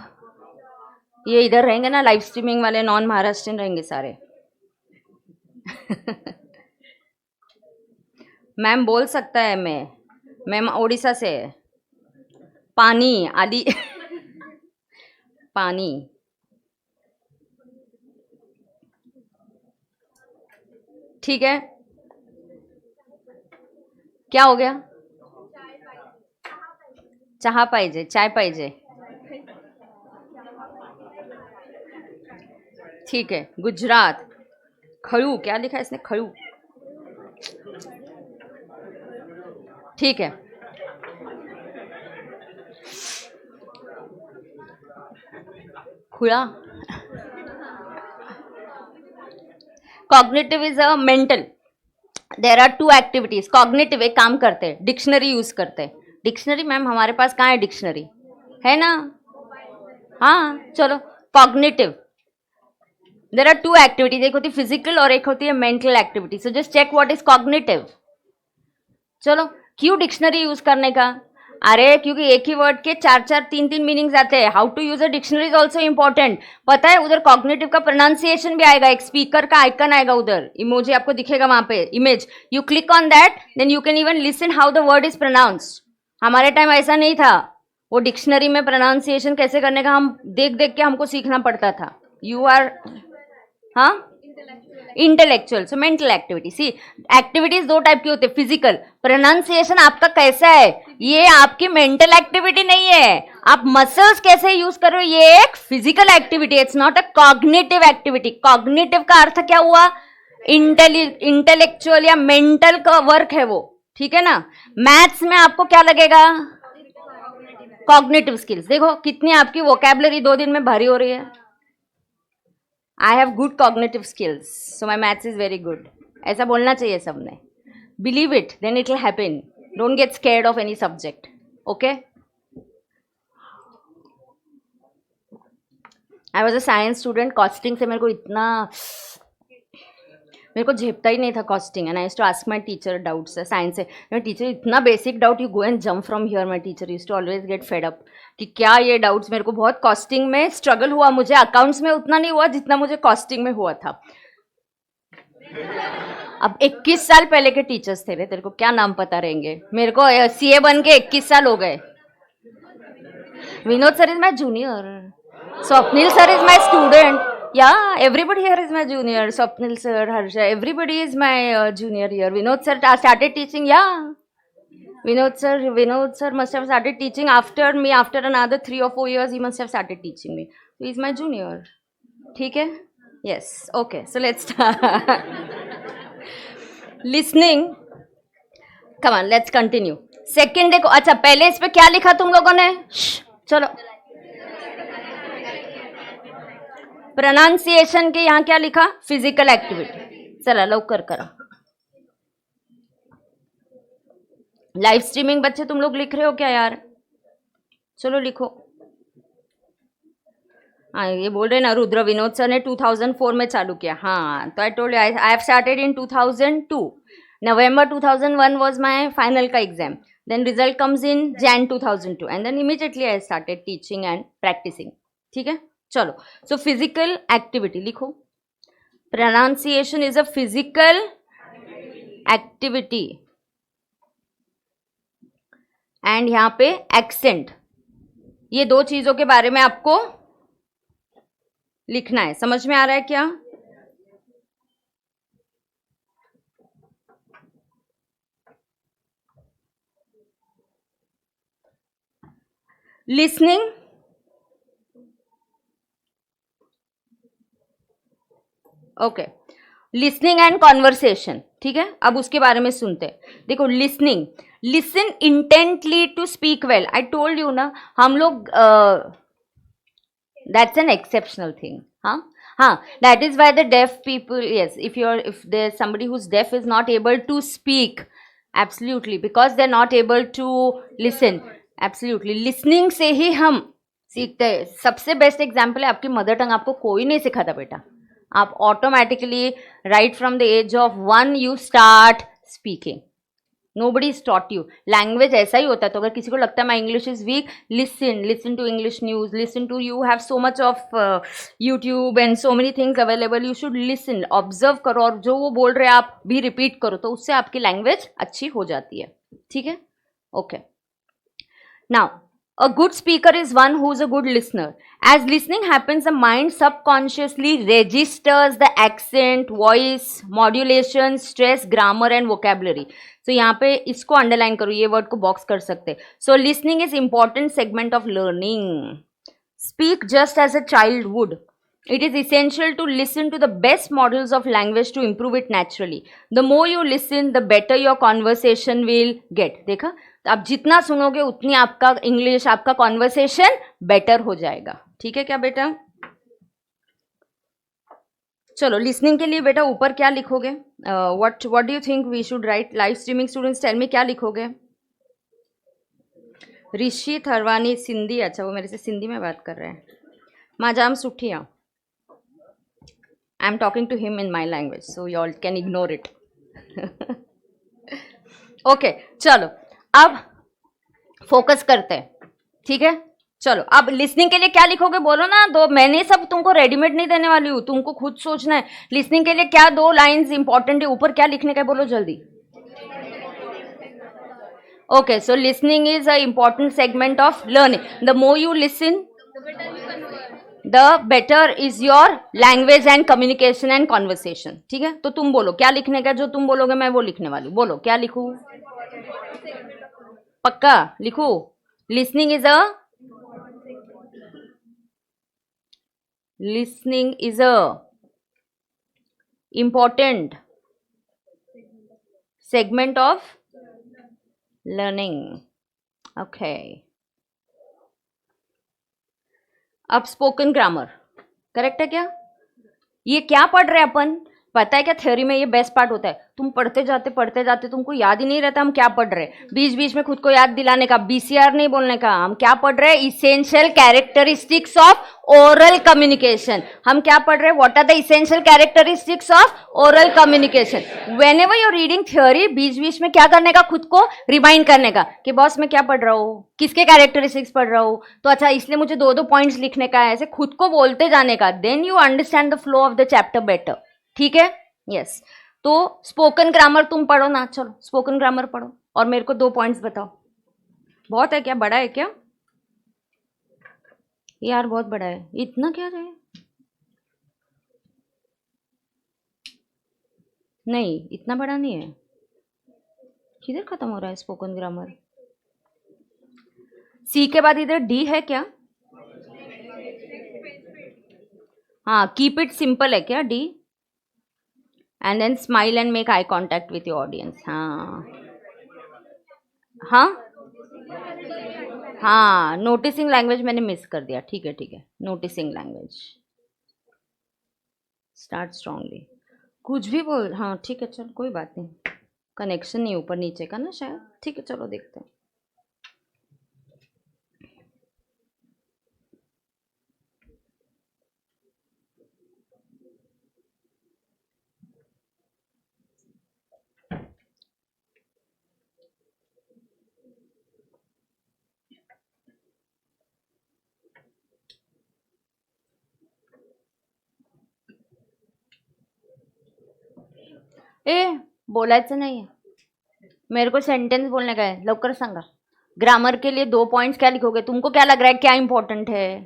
ये इधर रहेंगे ना लाइव स्ट्रीमिंग वाले, नॉन महाराष्ट्रियन रहेंगे सारे. मैम बोल सकता है। मैम उड़ीसा से है। पानी आदि पानी। ठीक है, क्या हो गया? चहा पाहिजे, चाय पाहिजे। ठीक है, गुजरात। खड़ू, क्या लिखा है इसने? खड़ू। ठीक है, खुला। Cognitive is a mental. There are two activities. Cognitive एक काम करते हैं, डिक्शनरी यूज करते हैं। डिक्शनरी मैम हमारे पास कहाँ है? डिक्शनरी है ना? हाँ चलो। Cognitive, there are two activities, एक होती है फिजिकल और एक होती है mental activity. So just check what is cognitive. चलो, क्यों डिक्शनरी यूज करने का? अरे क्योंकि एक ही वर्ड के चार चार तीन तीन मीनिंग्स आते हैं। How to use a dictionary is also important. पता है उधर कॉग्निटिव का प्रोनाउंसिएशन भी आएगा, एक स्पीकर का आइकन आएगा उधर, इमोजी आपको दिखेगा वहां पे, image. You click on that, then you can even listen how the word is pronounced. हमारे टाइम ऐसा नहीं था। वो डिक्शनरी में प्रोनाउंसिएशन कैसे करने का हम देख देख के हमको सीखना पड़ता था। यू आर, हाँ, intellectual. So mental activity. See, activities दो टाइप की होती है। फिजिकल, प्रोनाउंसिएशन आपका कैसा है, ये आपकी मेंटल एक्टिविटी नहीं है। आप मसल्स कैसे यूज कर रहे हो, ये एक physical activity. It's not a cognitive activity. Cognitive का अर्थ क्या हुआ? इंटेलेक्चुअल या मेंटल का वर्क है वो, ठीक है ना? मैथ्स में आपको क्या लगेगा? Cognitive skills. देखो कितनी आपकी वोकैबुलरी 2 दिन में भरी हो रही है। I have good cognitive skills, so my maths is very good. ऐसा बोलना चाहिए सबने। Believe it, then it will happen. Don't get scared of any subject, okay? I was a science student. Costing से मेरे को झेपता ही नहीं था costing. And I used to ask my teacher doubts science से। मेरे टीचर, इतना basic doubt, you go and jump from here. My teacher used to always get fed up कि क्या ये डाउट्स। मेरे को बहुत कॉस्टिंग में स्ट्रगल हुआ। मुझे अकाउंट्स में उतना नहीं हुआ जितना मुझे कॉस्टिंग में हुआ था। अब 21 साल पहले के टीचर्स थे रे, तेरे को क्या नाम पता रहेंगे? मेरे को सीए बन के 21 साल हो गए। Vinod sir is my junior, Swapnil sir is my student. Yeah, everybody here is my junior. Swapnil sir, Harsha, everybody is my junior here. Vinod sir started teaching. Yeah, Vinod sir must have started teaching after me. After another 3 or 4 years, he must have started teaching me. So he's my junior. ठीक है? Yes. Okay. So let's start. Listening. Come on, let's continue. Second देखो। अच्छा, पहले इस पे क्या लिखा तुम लोगों ने? चलो, प्रोनाउंसिएशन के यहाँ क्या लिखा? Physical activity. चला लवकर करा। लाइव स्ट्रीमिंग बच्चे तुम लोग लिख रहे हो क्या यार? चलो लिखो। हाँ, ये बोल रहे ना रुद्र, विनोद सर ने 2004 में चालू किया। हाँ, तो I told I have started in 2002। November 2001 was my final का exam. Then result comes in Jan 2002 and then immediately I started teaching and practicing. ठीक है, चलो। सो फिजिकल एक्टिविटी लिखो। Pronunciation is a physical activity. And यहां पे accent, ये 2 चीजों के बारे में आपको लिखना है। समझ में आ रहा है क्या? Listening, okay, listening and conversation. ठीक है, अब उसके बारे में सुनते हैं। देखो, listening, listen intently to speak well. I told you ना, हम लोग दैट्स एन एक्सेप्शनल थिंग। हाँ, that is why the deaf people, yes, if there's somebody who's deaf is not able to speak, absolutely, because they're not able to listen, absolutely, listening से ही हम सीखते हैं। सबसे best example है आपकी mother tongue. आपको कोई नहीं सिखाता बेटा, आप automatically right from the age of 1 you start speaking. Nobody is taught you. Language ऐसा ही होता है. तो अगर किसी को लगता है my English is weak, listen to English news, listen to, you have so much of YouTube and so many things available. You should listen, observe करो, और जो वो बोल रहे हैं आप भी रिपीट करो, तो उससे आपकी लैंग्वेज अच्छी हो जाती है. ठीक है. Okay. Now a good speaker is one who is a good listener. As listening happens, the mind subconsciously registers the accent, voice, modulation, stress, grammar and vocabulary. So यहाँ पे इसको अंडरलाइन करो, ये वर्ड को बॉक्स कर सकते. So listening is important segment of learning. Speak just as a child would. It is essential to listen to the best models of language to improve it naturally. The more you listen, the better your conversation will get. देखा, तो आप जितना सुनोगे उतनी आपका English, आपका conversation better हो जाएगा. ठीक है क्या बेटा? चलो, लिसनिंग के लिए बेटा ऊपर क्या लिखोगे? What do you think we should write? Live streaming students, tell me क्या लिखोगे? ऋषि थरवानी सिंधी. अच्छा, वो मेरे से सिंधी में बात कर रहे हैं. माजाम सुठिया. I am talking to him in my language, so you all can ignore it. Okay, चलो अब फोकस करते हैं. ठीक है, चलो अब लिसनिंग के लिए क्या लिखोगे बोलो ना. दो, मैंने सब तुमको रेडीमेड नहीं देने वाली हूँ, तुमको खुद सोचना है. लिसनिंग के लिए क्या दो लाइंस इंपॉर्टेंट है, ऊपर क्या लिखने का है बोलो जल्दी. Okay, so listening is a important segment of learning. The more you listen, the better is your language and communication and conversation. ठीक है, तो तुम बोलो क्या लिखने का. जो तुम बोलोगे मैं वो लिखने वाली हूँ. बोलो क्या लिखूं? पक्का लिखू. Listening is a important segment of learning. Okay. अब स्पोकन ग्रामर करेक्ट है क्या? ये क्या पढ़ रहे हैं अपन? पता है क्या, थ्योरी में ये बेस्ट पार्ट होता है. तुम पढ़ते जाते तुमको याद ही नहीं रहता हम क्या पढ़ रहे हैं. बीच बीच में खुद को याद दिलाने का, बीसीआर नहीं बोलने का. हम क्या पढ़ रहे हैं? Essential characteristics of oral communication. हम क्या पढ़ रहे हैं? What are the essential characteristics of oral communication. Whenever you reading theory, बीच बीच में क्या करने का, खुद को रिमाइंड करने का कि बॉस मैं क्या पढ़ रहा हूँ, किसके कैरेक्टरिस्टिक्स पढ़ रहा हूँ. तो अच्छा, इसलिए मुझे दो पॉइंट्स लिखने का है. ऐसे खुद को बोलते जाने का. Then you understand the flow of the chapter better. ठीक है. यस. तो स्पोकन ग्रामर तुम पढ़ो ना. चलो स्पोकन ग्रामर पढ़ो और मेरे को 2 पॉइंट्स बताओ. बहुत है क्या? बड़ा है क्या यार? बहुत बड़ा है. इतना क्या है? नहीं, इतना बड़ा नहीं है. किधर खत्म हो रहा है स्पोकन ग्रामर? सी के बाद इधर डी है क्या? हाँ, कीप इट सिंपल है क्या D? And then smile and make eye contact with your audience. हाँ हाँ हाँ, नोटिसिंग लैंग्वेज मैंने मिस कर दिया. ठीक है, नोटिसिंग लैंग्वेज. Start strongly. कुछ भी बोल. हाँ ठीक है, चल कोई बात नहीं. कनेक्शन नहीं ऊपर नीचे का ना शायद. ठीक है, चलो देखते हैं. बोलायचं नाही है, मेरे को सेंटेंस बोलने का है. लवकर सांगा. ग्रामर के लिए 2 पॉइंट्स क्या लिखोगे? तुमको क्या लग रहा है क्या इंपॉर्टेंट है?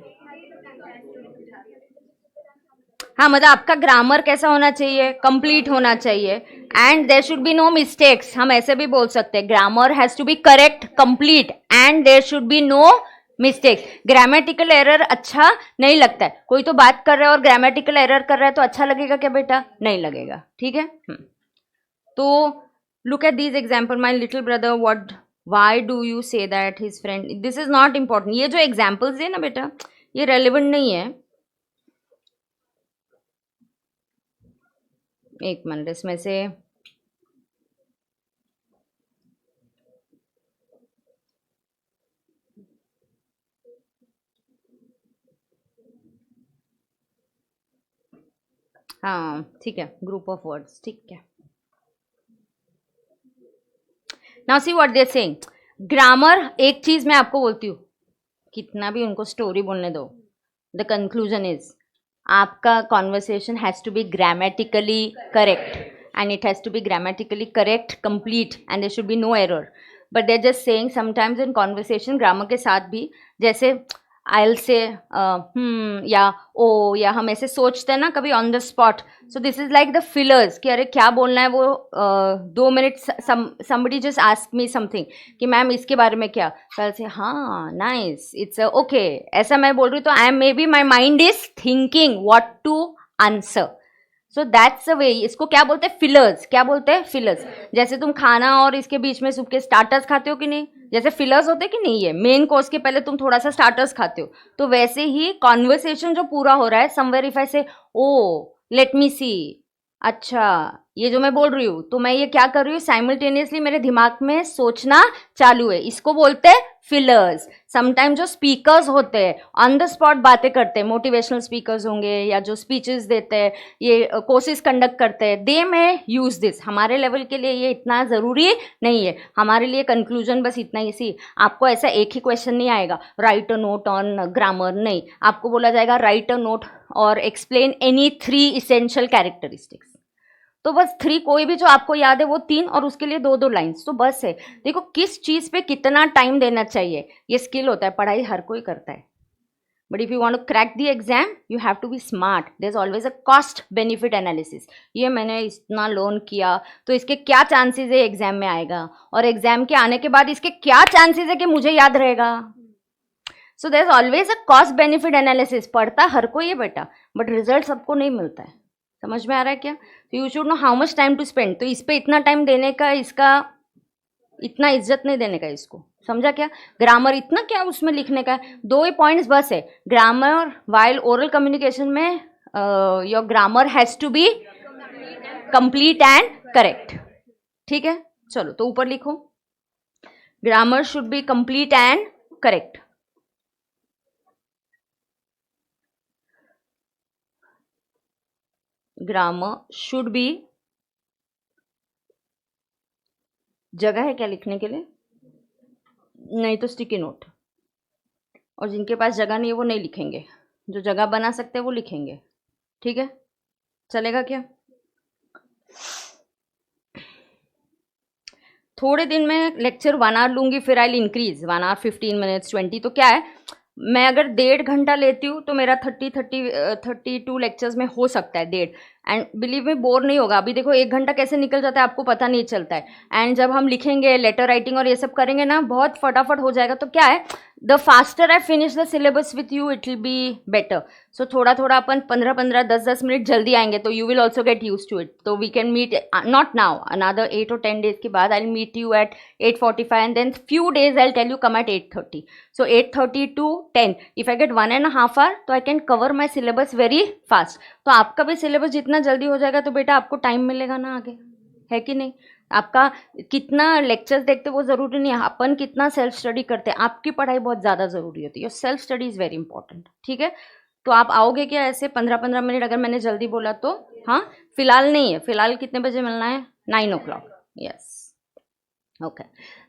हाँ, मतलब आपका ग्रामर कैसा होना चाहिए? कंप्लीट होना चाहिए. And there should be no mistakes. हम ऐसे भी बोल सकते हैं, grammar has to be correct, complete and there should be no mistakes. Grammatical error अच्छा नहीं लगता है. कोई तो बात कर रहा है और ग्रामेटिकल एरर कर रहा है, तो अच्छा लगेगा क्या बेटा? नहीं लगेगा. ठीक है. तो look at these example. My little brother, why do you say that his friend? This is not important. ये जो examples है ना बेटा, ये relevant नहीं है. एक मिनट, इसमें से हाँ ठीक है, ग्रुप ऑफ वर्ड्स. ठीक है, now see what they saying, grammar, एक चीज मैं आपको बोलती हूँ, कितना भी उनको स्टोरी बोलने दो, द कंक्लूजन इज आपका conversation has to be grammatically correct, and it has to be grammatically correct, complete, and there should be no error. But they just saying sometimes in conversation grammar के साथ भी, जैसे आई से या ओ, या हम ऐसे सोचते हैं ना कभी on the spot. So this is like the fillers कि अरे क्या बोलना है वो 2 minute, somebody just ask me something कि मैम इसके बारे में क्या, कल से हाँ नाइस इट्स ओके, ऐसा मैं बोल रही हूँ तो I am maybe my mind is thinking what to answer. So that's a way. इसको क्या बोलते हैं? फिलर्स. क्या बोलते हैं? फिलर्स. जैसे तुम खाना और इसके बीच में सूप के स्टार्टर्स खाते हो कि नहीं, जैसे फिलर्स होते कि नहीं, है मेन कोर्स के पहले तुम थोड़ा सा स्टार्टर्स खाते हो, तो वैसे ही कॉन्वर्सेशन जो पूरा हो रहा है, समवेयर इफ आई से ओ लेट मी सी, अच्छा ये जो मैं बोल रही हूँ तो मैं ये क्या कर रही हूँ, साइमल्टेनियसली मेरे दिमाग में सोचना चालू है, इसको बोलते हैं फिलर्स. समटाइम जो स्पीकर्स होते हैं ऑन द स्पॉट बातें करते हैं, मोटिवेशनल स्पीकर्स होंगे या जो स्पीचेस देते हैं, ये कोर्सेज कंडक्ट करते हैं, दे में यूज दिस. हमारे लेवल के लिए ये इतना ज़रूरी नहीं है. हमारे लिए कंक्लूजन बस इतना ही, सी आपको ऐसा एक ही क्वेश्चन नहीं आएगा right a note on grammar, नहीं, आपको बोला जाएगा राइट अ नोट और एक्सप्लेन एनी 3 इसेंशियल कैरेक्टरिस्टिक्स. तो बस 3, कोई भी जो आपको याद है वो 3, और उसके लिए 2-2 लाइन्स तो बस है. देखो किस चीज़ पे कितना टाइम देना चाहिए, ये स्किल होता है. पढ़ाई हर कोई करता है, but if you want to crack the exam you have to be smart. There is always a cost benefit analysis. ये मैंने इतना लर्न किया तो इसके क्या चांसेस है एग्जाम में आएगा, और एग्जाम के आने के बाद इसके क्या चांसेस है कि मुझे याद रहेगा. So there is always a cost benefit analysis. पढ़ता हर कोई है बेटा, बट रिजल्ट सबको नहीं मिलता है. समझ में आ रहा है क्या? तो you should know how much time to spend. तो इस पे इतना टाइम देने का, इसका इतना इज्जत नहीं देने का इसको. समझा क्या? ग्रामर इतना क्या उसमें लिखने का है, 2 ही पॉइंट्स बस है. ग्रामर वाइल ओरल कम्युनिकेशन में your grammar has to be complete and correct. ठीक है, चलो तो ऊपर लिखो, grammar should be complete and correct. Grammar should be, जगह है क्या लिखने के लिए? नहीं तो स्टिकी नोट. और जिनके पास जगह नहीं है वो नहीं लिखेंगे, जो जगह बना सकते हैं वो लिखेंगे. ठीक है, चलेगा क्या? थोड़े दिन में लेक्चर 1 आवर लूँगी, फिर आई इंक्रीज 1 आवर 15 मिनट्स 20. तो क्या है, मैं अगर 1.5 घंटा लेती हूँ तो मेरा 32 लेक्चर्स में हो सकता है 1.5. एंड बिलीव में बोर नहीं होगा. अभी देखो 1 घंटा कैसे निकल जाता है आपको पता नहीं चलता है. एंड जब हम लिखेंगे लेटर राइटिंग और ये सब करेंगे ना, बहुत फटाफट हो जाएगा. तो क्या है, the faster I finish the syllabus with you it will be better. So थोड़ा थोड़ा अपन 15-15 10-10 मिनट जल्दी आएंगे तो you will also get use to it. तो we can meet not now, another 8 or 10 days के बाद I will meet you at 8:45 and then few days I will tell you come at 8:30. So 8:30 to 10, if I gate 1.5 hour तो I can cover my syllabus very fast. तो आपका भी syllabus जितना जल्दी हो जाएगा तो बेटा आपको टाइम मिलेगा ना आगे, है कि नहीं? आपका कितना लेक्चर्स देखते वो ज़रूरी नहीं है, अपन कितना सेल्फ स्टडी करते हैं. आपकी पढ़ाई बहुत ज़्यादा ज़रूरी होती है. Your self study is very important. ठीक है, तो आप आओगे क्या ऐसे 15-15 मिनट अगर मैंने जल्दी बोला तो? हाँ, फिलहाल नहीं है. फिलहाल कितने बजे मिलना है? 9 o'clock. Yes, okay.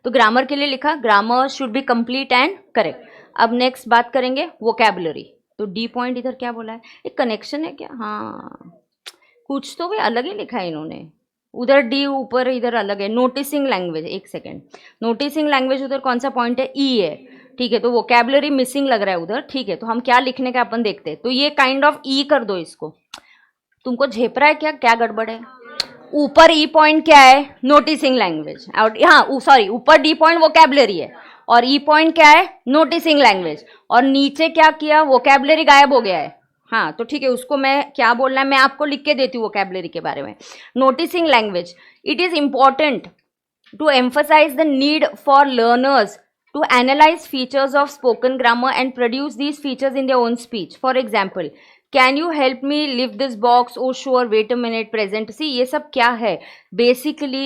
तो ग्रामर के लिए लिखा, grammar should be complete and correct. अब नेक्स्ट बात करेंगे वोकैबुलरी. तो डी पॉइंट इधर क्या बोला है, एक कनेक्शन है क्या? हाँ, कुछ तो भी अलग ही लिखा है इन्होंने. उधर डी ऊपर, इधर अलग है. नोटिसिंग लैंग्वेज, एक सेकेंड, नोटिसिंग लैंग्वेज उधर कौन सा पॉइंट है? ई है. ठीक है, तो वोकैबुलरी मिसिंग लग रहा है उधर. ठीक है, तो हम क्या लिखने का अपन देखते हैं. तो ये काइंड ऑफ ई कर दो इसको. तुमको झेप रहा है क्या? क्या गड़बड़ है? ऊपर ई पॉइंट क्या है? Noticing language. और हाँ सॉरी, ऊपर डी पॉइंट वोकैबुलरी है और ई पॉइंट क्या है? Noticing language. और नीचे क्या किया? वोकैबुलरी गायब हो गया है. हाँ, तो ठीक है, उसको मैं क्या बोलना है मैं आपको लिख के देती हूँ वोकैबुलरी के बारे में. Noticing language, it is important to emphasize the need for learners to analyze features of spoken grammar and produce these features in their own speech. For example, can you help me lift this box? Oh sure, wait a minute, present. See, ये सब क्या है? Basically,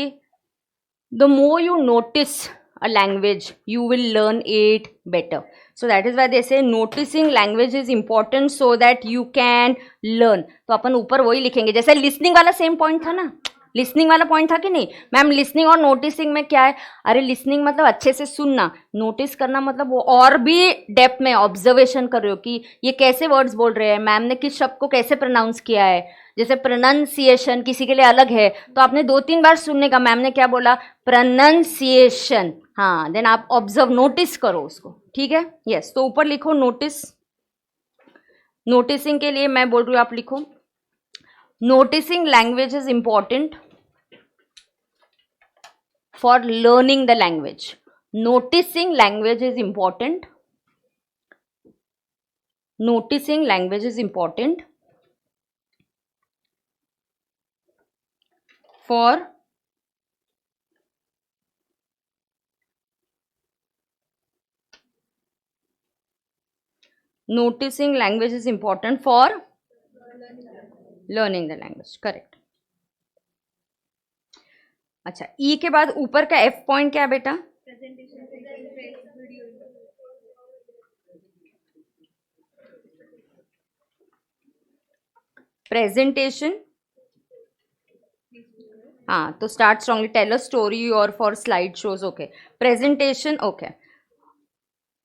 the more you notice a language, you will learn it better. So that is why they say noticing language is important so that you can learn. तो अपन ऊपर वही लिखेंगे जैसे listening वाला same point था ना. लिसनिंग वाला point था कि नहीं मैम? लिसनिंग और नोटिसिंग में क्या है? अरे लिसनिंग मतलब अच्छे से सुनना, नोटिस करना मतलब वो और भी डेप्थ में ऑब्जर्वेशन कर रहे हो कि ये कैसे वर्ड्स बोल रहे हैं, मैम ने किस शब्द को कैसे प्रोनाउंस किया है। जैसे प्रोनाउंसिएशन किसी के लिए अलग है तो आपने 2-3 बार सुनने का, मैम ने क्या बोला, प्रोनाउंसिएशन, हाँ, देन आप ऑब्जर्व नोटिस करो उसको, ठीक है। यस, तो ऊपर लिखो नोटिस। नोटिसिंग के लिए मैं बोल रही हूँ आप लिखो, noticing language is important for learning the language. Noticing language is important. Noticing language is important for noticing language is important for learning the language. Correct. अच्छा, ई के बाद ऊपर का एफ पॉइंट क्या है बेटा? प्रेजेंटेशन, हाँ, तो start strongly, tell a story और for slide shows, okay. Presentation, okay.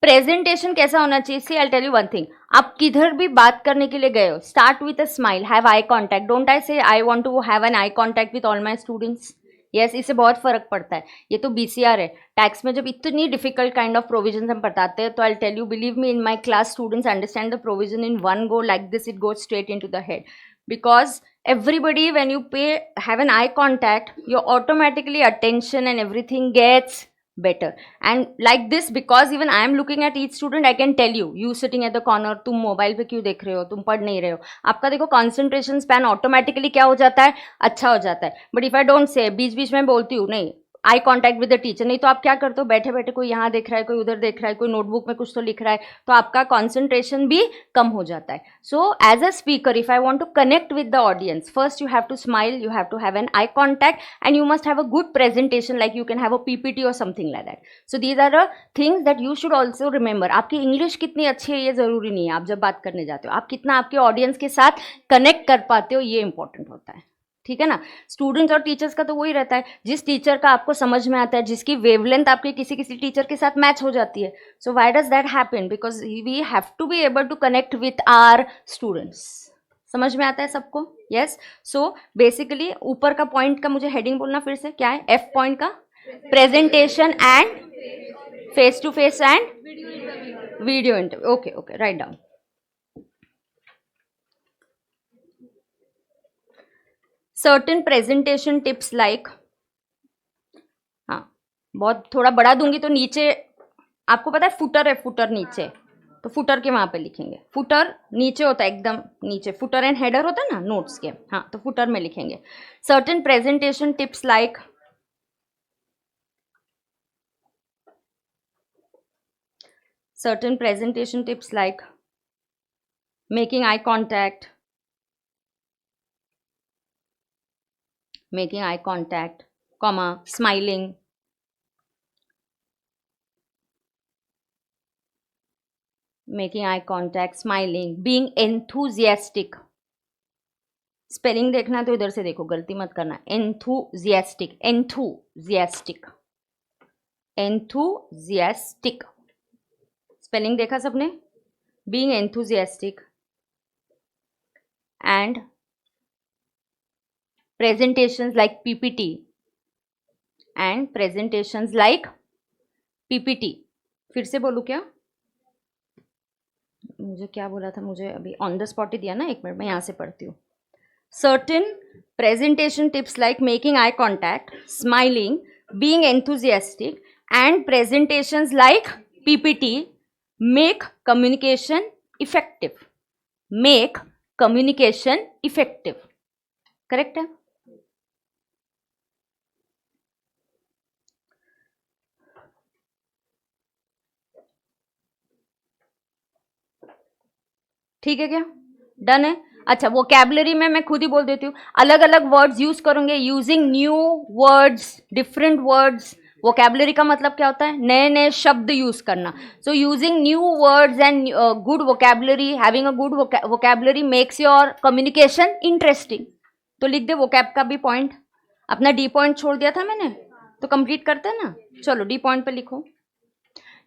Presentation कैसा होना चाहिए? See I tell you one thing, आप किधर भी बात करने के लिए गए हो, start with a smile, have eye contact. Don't I say I want to have an eye contact with all my students. Yes, इससे बहुत फर्क पड़ता है। ये तो बीसीआर है, टैक्स में जब इतनी डिफिकल्ट काइंड ऑफ प्रोविजन हम बताते हैं तो I tell you, believe me, in my class students understand the provision in one go, like this it goes straight in to the head, because everybody, when you have an eye contact, your automatically attention and everything gets better. And like this, because even I am looking at each student, I can tell you, you sitting at the corner, तुम mobile पे क्यों देख रहे हो, तुम पढ़ नहीं रहे हो, आपका देखो कंसंट्रेशन स्पैन ऑटोमेटिकली क्या हो जाता है, अच्छा हो जाता है। But if I don't say, बीच बीच में बोलती हूँ नहीं, eye contact with the teacher, नहीं तो आप क्या करते हो, बैठे बैठे कोई यहाँ देख रहा है, कोई उधर देख रहा है, कोई नोटबुक में कुछ तो लिख रहा है, तो आपका कॉन्सेंट्रेशन भी कम हो जाता है। So as a speaker, if I want to connect with the audience, first you have to smile, you have to have an eye contact, and you must have a good presentation, like you can have a PPT और something like that. So these are the things that you should also remember. आपकी English कितनी अच्छी है ये जरूरी नहीं है, आप जब बात करने जाते हो, आप कितना आपके ऑडियंस के साथ कनेक्ट कर पाते हो, ये इंपॉर्टेंट होता है, ठीक है ना। स्टूडेंट्स और टीचर्स का तो वही रहता है, जिस टीचर का आपको समझ में आता है, जिसकी वेवलेंथ आपके किसी किसी टीचर के साथ मैच हो जाती है। So why does that happen? Because we have to be able to connect with our students. समझ में आता है सबको? यस। सो बेसिकली ऊपर का पॉइंट का मुझे हेडिंग बोलना फिर से, क्या है एफ पॉइंट का? Presentation and face to face and video interview. Okay okay, write down. Certain presentation tips like, हाँ बहुत थोड़ा बड़ा दूंगी तो नीचे आपको पता है फुटर है, फुटर नीचे, तो फुटर के वहां पे लिखेंगे। फुटर नीचे होता है, एकदम नीचे, फुटर एंड हेडर होता है ना नोट्स के, हाँ, तो फुटर में लिखेंगे। Certain presentation tips like, certain presentation tips like making eye contact, comma, smiling, making eye contact, smiling, being enthusiastic। Spelling देखना है तो इधर से देखो, गलती मत करना। enthusiastic, enthusiastic, enthusiastic, स्पेलिंग देखा सबने? being enthusiastic and presentations like PPT and presentations like PPT। फिर से बोलूँ क्या? मुझे क्या बोला था, मुझे अभी ऑन द स्पॉट ही दिया ना, एक मिनट मैं यहाँ से पढ़ती हूँ। Certain presentation tips like making eye contact, smiling, being enthusiastic and presentations like PPT make communication effective, make communication effective। Correct है? ठीक है क्या? डन है? अच्छा, वोकैबुलरी में मैं खुद ही बोल देती हूँ, अलग अलग वर्ड्स यूज करूंगे, using new words, different words. Vocabulary का मतलब क्या होता है? नए नए शब्द यूज करना। So using new words and good vocabulary, having a good vocabulary makes your communication interesting. तो लिख दे वोकैब का भी पॉइंट। अपना डी पॉइंट छोड़ दिया था मैंने, तो कंप्लीट करते हैं ना। चलो डी पॉइंट पे लिखो,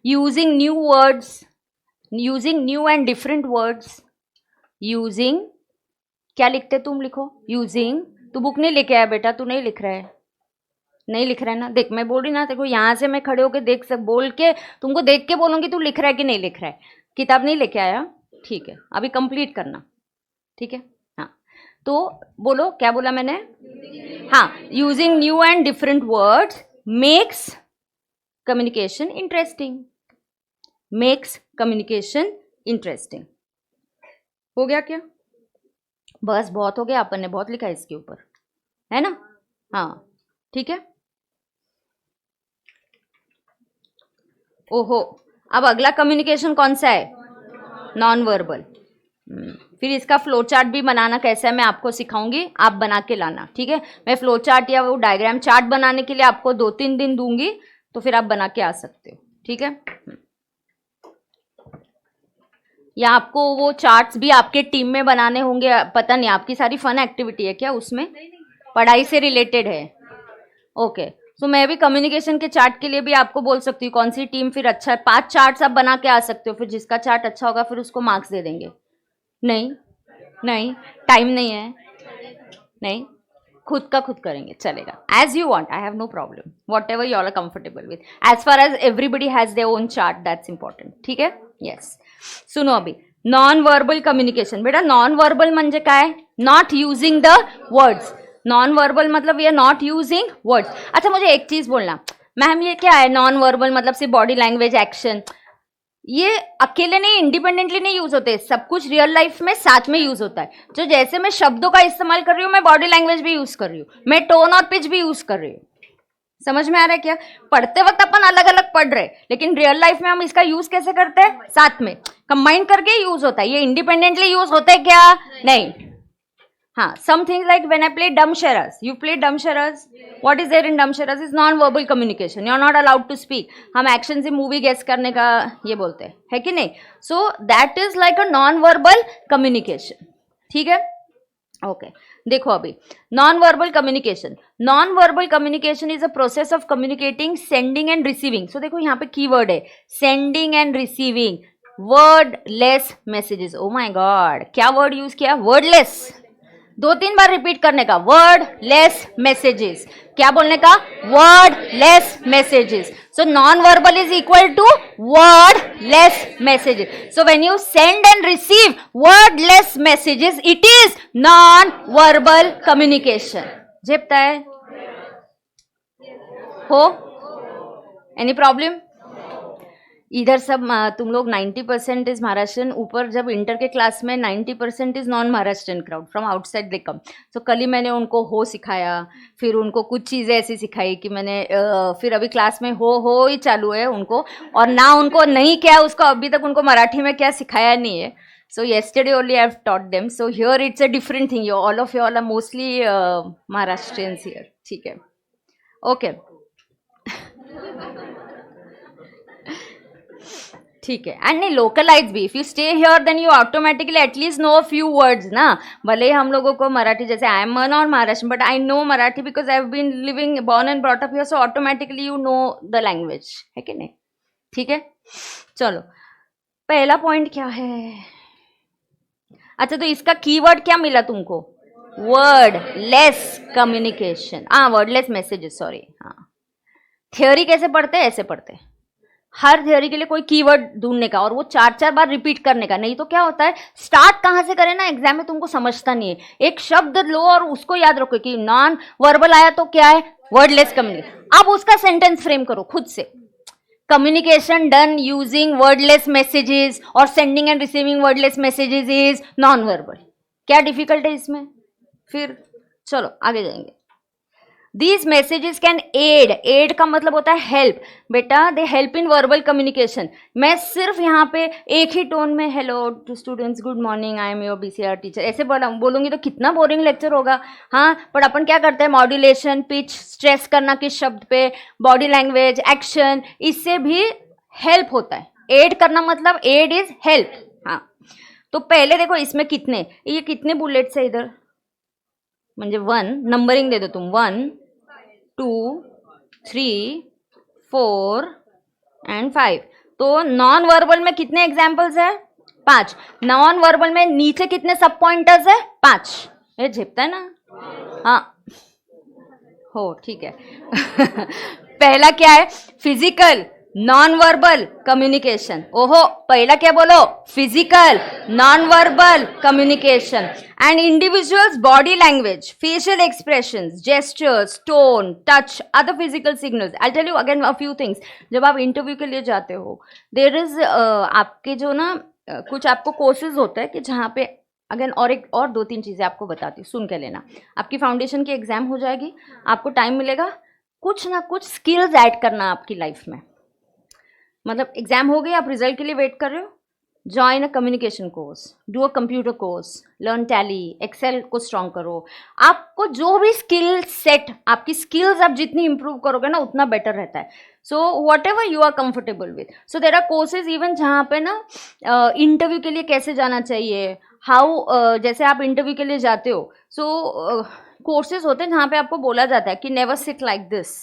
using new words, using new and different words, using, क्या लिखते तुम, लिखो यूजिंग। तू बुक नहीं लेके आया बेटा, तू नहीं लिख रहा है, नहीं लिख रहा है ना। देख मैं बोल रही ना, देखो यहाँ से मैं खड़े होके देख सक, बोल के तुमको देख के बोलूँगी तू लिख रहा है कि नहीं लिख रहा है। किताब नहीं लेके आया, ठीक है, अभी कंप्लीट करना, ठीक है। हाँ तो बोलो, क्या बोला मैंने। हाँ, using new and different words makes communication interesting, makes communication interesting. हो गया क्या? बस बहुत हो गया, अपन ने बहुत लिखा है इसके ऊपर, है ना। हाँ ठीक है। ओहो, अब अगला कम्युनिकेशन कौन सा है? Non verbal. फिर इसका फ्लो चार्ट भी बनाना कैसा है मैं आपको सिखाऊंगी, आप बना के लाना, ठीक है। मैं फ्लो चार्ट या वो डायग्राम चार्ट बनाने के लिए आपको 2-3 दिन दूंगी, तो फिर आप बना के आ सकते हो, ठीक है। या आपको वो चार्ट्स भी आपके टीम में बनाने होंगे, पता नहीं आपकी सारी फन एक्टिविटी है क्या उसमें, पढ़ाई से रिलेटेड है। ओके, सो मैं भी कम्युनिकेशन के चार्ट के लिए भी आपको बोल सकती हूँ कौन सी टीम फिर अच्छा है। 5 चार्ट्स आप बना के आ सकते हो, फिर जिसका चार्ट अच्छा होगा फिर उसको मार्क्स दे देंगे। नहीं नहीं, टाइम नहीं है, नहीं, खुद का खुद करेंगे, चलेगा। As you want, I have no problem, whatever you all are comfortable with, as far as everybody has their own chart, that's important, ठीक है। यस, सुनो अभी, नॉन वर्बल कम्युनिकेशन। बेटा नॉन वर्बल म्हणजे काय? Not using the words. Non verbal मतलब we are not using words. अच्छा मुझे एक चीज बोलना, मैम ये क्या है नॉन वर्बल मतलब सिर्फ बॉडी लैंग्वेज एक्शन, ये अकेले नहीं, इंडिपेंडेंटली नहीं यूज होते, सब कुछ रियल लाइफ में साथ में यूज होता है। जो जैसे मैं शब्दों का इस्तेमाल कर रही हूँ, मैं बॉडी लैंग्वेज भी यूज कर रही हूँ, मैं टोन और पिच भी यूज कर रही हूँ। समझ में आ रहा है क्या? पढ़ते वक्त अपन अलग अलग पढ़ रहे, लेकिन रियल लाइफ में हम इसका यूज कैसे करते हैं? साथ में कंबाइन करके यूज होता है। ये इंडिपेंडेंटली यूज होता है क्या? नहीं। हाँ, some things like when I play dumb sharas, you play dumb sharas. What is there in dumb sharas? Is non-verbal communication. You are not allowed to speak. हम एक्शन से मूवी गेस करने का ये बोलते हैं, है कि नहीं? So that is like a non-verbal communication. ठीक है? ओके, देखो अभी non-verbal communication. Non-verbal communication is a process of communicating, sending and receiving. So देखो यहाँ पे कीवर्ड है sending and receiving wordless messages. Oh my God, क्या वर्ड यूज किया? wordless. 2-3 बार रिपीट करने का, वर्डलेस मैसेजेस। क्या बोलने का? Wordless messages. So non verbal is equal to wordless messages. So when you send and receive wordless messages, it is non verbal communication. झेपता है हो? Any problem? इधर सब तुम लोग 90% इज महाराष्ट्रन, ऊपर जब इंटर के क्लास में 90% is non Maharashtrian crowd, from outside they come. तो कल ही मैंने उनको हो सिखाया, फिर उनको कुछ चीज़ें ऐसी सिखाई कि मैंने फिर अभी क्लास में हो ही चालू है उनको, और ना उनको नहीं क्या उसको अभी तक उनको मराठी में क्या सिखाया नहीं है। So yesterday only I have taught them, so here it's a different thing, you all of you all are mostly Maharashtrians here, ठीक है। ओके ठीक है, एंड नहीं लोकलाइज भी, if you stay here then you automatically at least know a few words ना। भले हम लोगों को मराठी, जैसे I am not Maharashtra but I know Marathi because I have been living born and brought up here, so automatically you know the language, है कि नहीं? ठीक है, चलो पहला पॉइंट क्या है? अच्छा तो इसका कीवर्ड क्या मिला तुमको? वर्डलेस कम्युनिकेशन, हाँ वर्डलेस मैसेजेस, सॉरी। हाँ, थ्योरी कैसे पढ़ते हैं? ऐसे पढ़ते हैं, हर थ्योरी के लिए कोई कीवर्ड ढूंढने का और वो 4-4 बार रिपीट करने का। नहीं तो क्या होता है, स्टार्ट कहाँ से करें ना, एग्जाम में तुमको समझता नहीं है। एक शब्द लो और उसको याद रखो कि नॉन वर्बल आया तो क्या है? Wordless communication. अब उसका सेंटेंस फ्रेम करो खुद से, communication done using wordless messages और sending and receiving wordless messages is non verbal. क्या डिफिकल्ट है इसमें? फिर चलो आगे जाएंगे। These messages can aid का मतलब होता है हेल्प। बेटा they help in verbal communication. मैं सिर्फ यहाँ पे एक ही टोन में hello to students, good morning, I am your BCR teacher ऐसे बोलूँगी तो कितना बोरिंग लेक्चर होगा। हाँ, पर अपन क्या करते हैं, मॉड्यूलेशन, पिच, स्ट्रेस करना किस शब्द पे, बॉडी लैंग्वेज, एक्शन, इससे भी हेल्प होता है। एड करना मतलब एड इज हेल्प। हाँ, तो पहले देखो इसमें कितने, ये कितने बुलेट्स है इधर, म्हणजे 1 नंबरिंग दे दो तुम, 1 2 3 4 एंड 5। तो नॉन वर्बल में कितने एग्जाम्पल्स है? 5। नॉन वर्बल में नीचे कितने सब पॉइंटर्स है? 5। ये झेपता है ना? हाँ हो ठीक है। पहला क्या है? Physical non verbal communication. ओहो, पहला क्या बोलो? Physical non verbal communication and individuals body language, facial expressions, gestures, tone, touch, other physical signals. I tell you again a few things. जब आप इंटरव्यू के लिए जाते हो, देयर इज आपके जो ना कुछ आपको कोर्सेज होता है कि जहाँ पे अगेन और 2-3 चीज़ें आपको बताती हूँ, सुन के लेना। आपकी फाउंडेशन की एग्जाम हो जाएगी, आपको टाइम मिलेगा कुछ ना कुछ स्किल्स ऐड करना आपकी लाइफ में। मतलब एग्जाम हो गई, आप रिजल्ट के लिए वेट कर रहे हो, join a communication course, do a computer course, learn Tally, Excel को स्ट्रॉन्ग करो। आपको जो भी स्किल सेट, आपकी स्किल्स आप जितनी इंप्रूव करोगे ना उतना बेटर रहता है। So whatever you are comfortable with. So there are courses even जहाँ पे ना इंटरव्यू के लिए कैसे जाना चाहिए, हाउ जैसे आप इंटरव्यू के लिए जाते हो, सो कोर्सेज होते हैं जहाँ पे आपको बोला जाता है कि नेवर सिट लाइक दिस,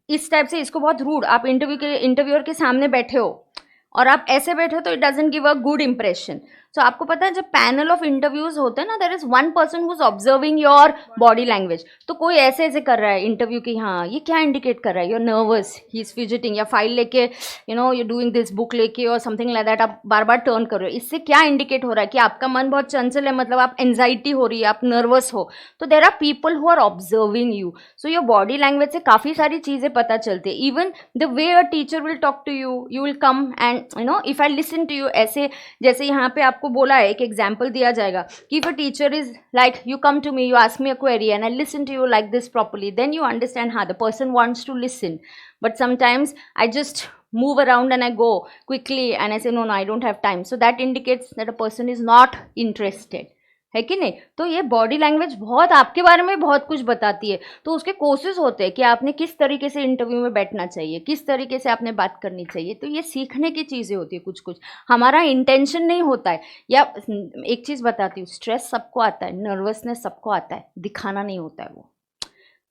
इस टाइप से। इसको बहुत रूड, आप इंटरव्यूअर के सामने बैठे हो और आप ऐसे बैठे हो तो it doesn't give a good impression. So आपको पता है जब पैनल ऑफ इंटरव्यूज होते हैं ना, there is one person who is observing your body language. तो कोई ऐसे ऐसे कर रहा है इंटरव्यू की, हाँ ये क्या इंडिकेट कर रहा है? You are nervous, he is fidgeting, या फाइल लेके यू डूइंग दिस, बुक लेके और समथिंग लाइक दैट, आप बार बार टर्न कर रहे हो। इससे क्या इंडिकेट हो रहा है? कि आपका मन बहुत चंचल है, मतलब आप एंजाइटी हो रही है, आप नर्वस हो। तो there are people who are observing you. So your body language से काफ़ी सारी चीज़ें पता चलती है। Even the way a teacher will talk to you, you will come and if I listen to you, ऐसे जैसे यहाँ पे आपको बोला है, एक एग्जाम्पल दिया जाएगा कि if a teacher is like, you come to me, you ask me a query and I listen to you like this properly, then you understand हाँ the person wants to listen. But sometimes I just move around and I go quickly and I say no, I don't have time, so that indicates that a person is not interested, है कि नहीं? तो ये body language बहुत आपके बारे में बहुत कुछ बताती है। तो उसके कोर्सेज होते हैं कि आपने किस तरीके से इंटरव्यू में बैठना चाहिए, किस तरीके से आपने बात करनी चाहिए। तो ये सीखने की चीज़ें होती है, कुछ कुछ हमारा इंटेंशन नहीं होता है। या एक चीज़ बताती हूँ, स्ट्रेस सबको आता है, नर्वसनेस सबको आता है, दिखाना नहीं होता है वो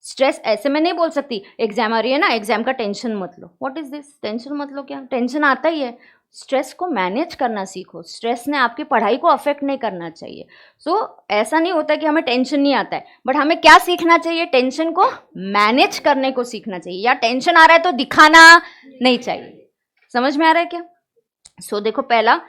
स्ट्रेस। ऐसे मैं नहीं बोल सकती एग्जाम आ रही है ना, एग्जाम का टेंशन मत लो, व्हाट इज दिस, टेंशन मत लो, क्या टेंशन आता ही है। स्ट्रेस को मैनेज करना सीखो, स्ट्रेस ने आपकी पढ़ाई को अफेक्ट नहीं करना चाहिए। सो ऐसा नहीं होता कि हमें टेंशन नहीं आता है, बट हमें क्या सीखना चाहिए? टेंशन को मैनेज करने को सीखना चाहिए। या टेंशन आ रहा है तो दिखाना नहीं चाहिए। समझ में आ रहा है क्या? सो देखो, पहला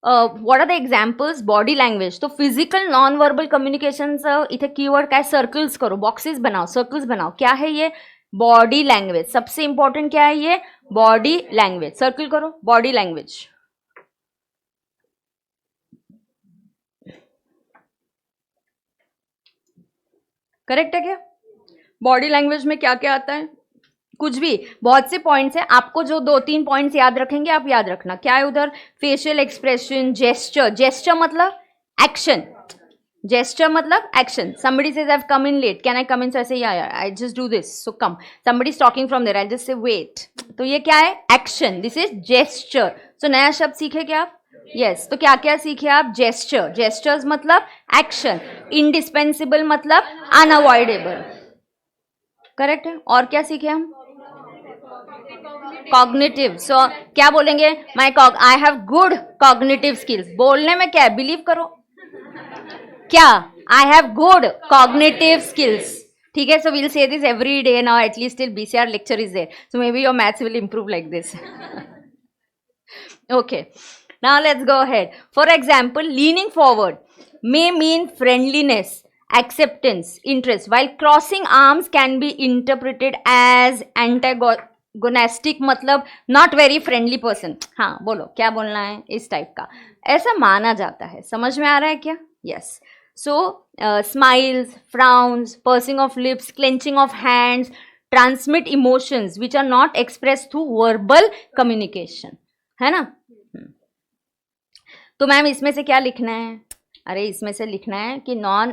what are the examples? Body language. तो फिजिकल नॉन वर्बल कम्युनिकेशन, इथे कीवर्ड काय? सर्कल्स करो, बॉक्सेस बनाओ, सर्कल्स बनाओ। क्या है ये? Body language. सबसे इंपॉर्टेंट क्या है? ये बॉडी लैंग्वेज। सर्कल करो, बॉडी लैंग्वेज। करेक्ट है क्या? बॉडी लैंग्वेज में क्या क्या आता है? कुछ भी, बहुत से पॉइंट्स हैं, आपको जो 2-3 पॉइंट्स याद रखेंगे आप याद रखना। क्या है उधर? Facial expression, gesture. जेस्चर मतलब एक्शन, जेस्चर मतलब action. somebody says I've come in late, can I come in? So I say yeah, I just do this, so come. somebody is talking from there, I'll just say wait. तो ये क्या है? Action, this is gesture. So नया शब्द सीखे क्या आप? Yes. तो क्या क्या सीखे आप? जेस्चर, जेस्चर्स मतलब एक्शन, इंडिस्पेंसिबल मतलब अनअवॉइडेबल, करेक्ट है। और क्या सीखे हम? कॉग्निटिव। सो क्या बोलेंगे? आई हैव गुड कॉग्निटिव स्किल्स। बोलने में क्या है? बिलीव करो, क्या? आई हैव गुड कॉग्निटिव स्किल्स। ठीक है, सो वील से this every day now, at least till BCR lecture is there, so maybe your maths will improve like this. Okay, now let's go ahead. For example, leaning forward may mean friendliness, acceptance, interest, while crossing arms can be interpreted as antagonistic, मतलब not very friendly person. हाँ बोलो, क्या बोलना है? इस type का ऐसा माना जाता है। समझ में आ रहा है क्या? Yes. So smiles, frowns, pursing of lips, clenching of hands transmit emotions which are not expressed through verbal communication, है ना? तो मैम इसमें से क्या लिखना है? अरे इसमें से लिखना है कि non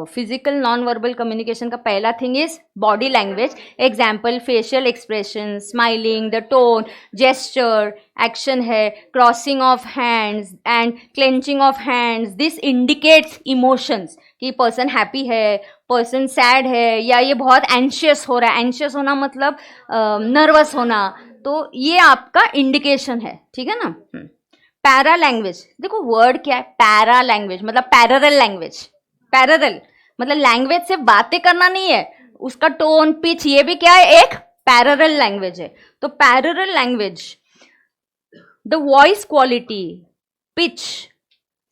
physical non verbal communication का पहला thing is body language. Example facial expression, smiling, the tone, gesture, action है, crossing of hands and clenching of hands. This indicates emotions कि पर्सन हैप्पी है, पर्सन सैड है, या ये बहुत anxious हो रहा है. एंशियस होना मतलब नर्वस होना. तो ये आपका इंडिकेशन है. ठीक है ना. पैरा लैंग्वेज, देखो वर्ड क्या है. पैरा लैंग्वेज मतलब पैरेलल लैंग्वेज. पैरेलल मतलब लैंग्वेज से बातें करना नहीं है, उसका टोन पिच ये भी क्या है, एक पैरेलल लैंग्वेज है. तो parallel language, the voice quality, pitch,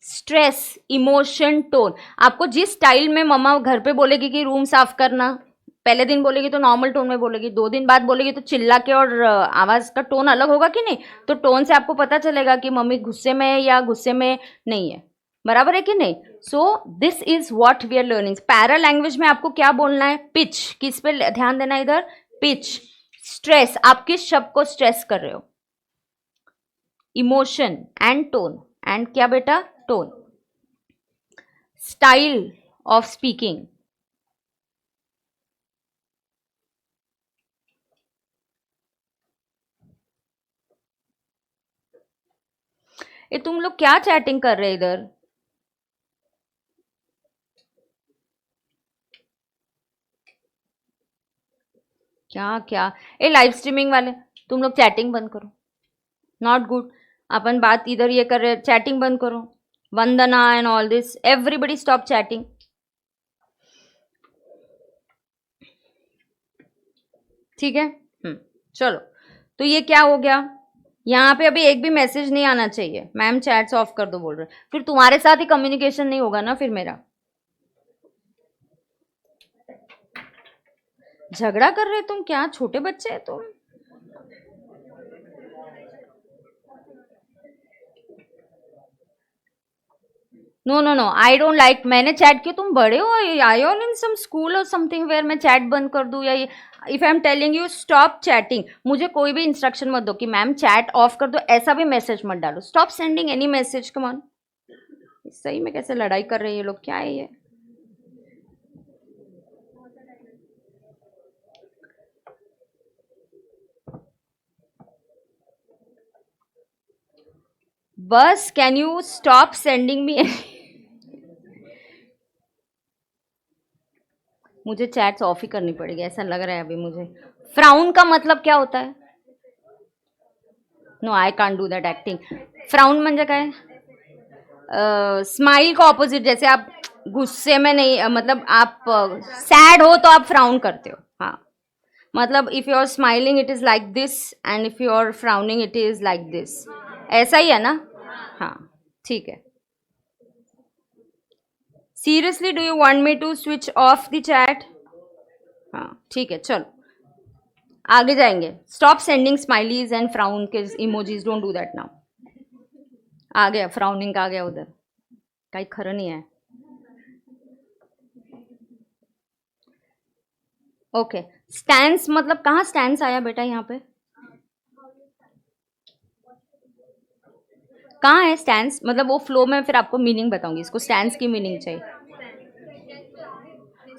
stress, emotion, tone. आपको जिस स्टाइल में मम्मा घर पे बोलेगी कि रूम साफ करना, पहले दिन बोलेगी तो नॉर्मल टोन में बोलेगी, 2 दिन बाद बोलेगी तो चिल्ला के, और आवाज़ का टोन अलग होगा कि नहीं. तो टोन से आपको पता चलेगा कि मम्मी गुस्से में है या गुस्से में नहीं है. बराबर है कि नहीं. So this is what we are learning. Para language में आपको क्या बोलना है. पिच, किस पे ध्यान देना है इधर, पिच. स्ट्रेस, आप किस शब्द को स्ट्रेस कर रहे हो. इमोशन एंड टोन, एंड क्या बेटा, टोन. Style of speaking. ये तुम लोग क्या चैटिंग कर रहे हैं इधर. क्या क्या ये लाइव स्ट्रीमिंग वाले, तुम लोग चैटिंग बंद करो. Not good. अपन बात इधर ये कर रहे, चैटिंग बंद करो. Vandana and all this, everybody stop chatting. ठीक है. चलो. तो ये क्या हो गया, यहाँ पे अभी एक भी मैसेज नहीं आना चाहिए. मैम चैट्स ऑफ कर दो बोल रहे, फिर तुम्हारे साथ ही कम्युनिकेशन नहीं होगा ना फिर मेरा. झगड़ा कर रहे तुम, क्या छोटे बच्चे हैं तुम. No no no, I don't like. मैंने चैट किया, तुम बड़े हो, I all in some school और समथिंग वेयर मैं चैट बंद कर दूं, या ये. If I am telling you stop chatting, मुझे कोई भी इंस्ट्रक्शन मत दो कि मैम चैट ऑफ कर दो, ऐसा भी मैसेज मत डालो. Stop sending any message. Come on. सही में कैसे लड़ाई कर रहे हैं ये लोग, क्या है ये. बस can you stop sending me. मुझे चैट्स ऑफ ही करनी पड़ेगी ऐसा लग रहा है अभी मुझे. फ्राउन का मतलब क्या होता है. No I can't do that acting. Frown म्हणजे काय. स्माइल का ऑपोजिट. जैसे आप गुस्से में नहीं, मतलब आप सैड हो तो आप फ्राउन करते हो. हाँ, मतलब if you are smiling it is like this, and if you are frowning it is like this. ऐसा ही है ना. हाँ ठीक है. Seriously do you want me to switch off the chat. हाँ ठीक है. चलो आगे जाएंगे. Stop sending smileys and frown के emojis, don't do that now. आ गया फ्राउनिंग आ गया उधर, काही खरं नहीं है. ओके. स्टैंस मतलब कहाँ स्टैंस आया बेटा यहाँ पे. कहाँ है स्टैंस, मतलब वो फ्लो में फिर आपको मीनिंग बताऊंगी. इसको स्टैंस की मीनिंग चाहिए.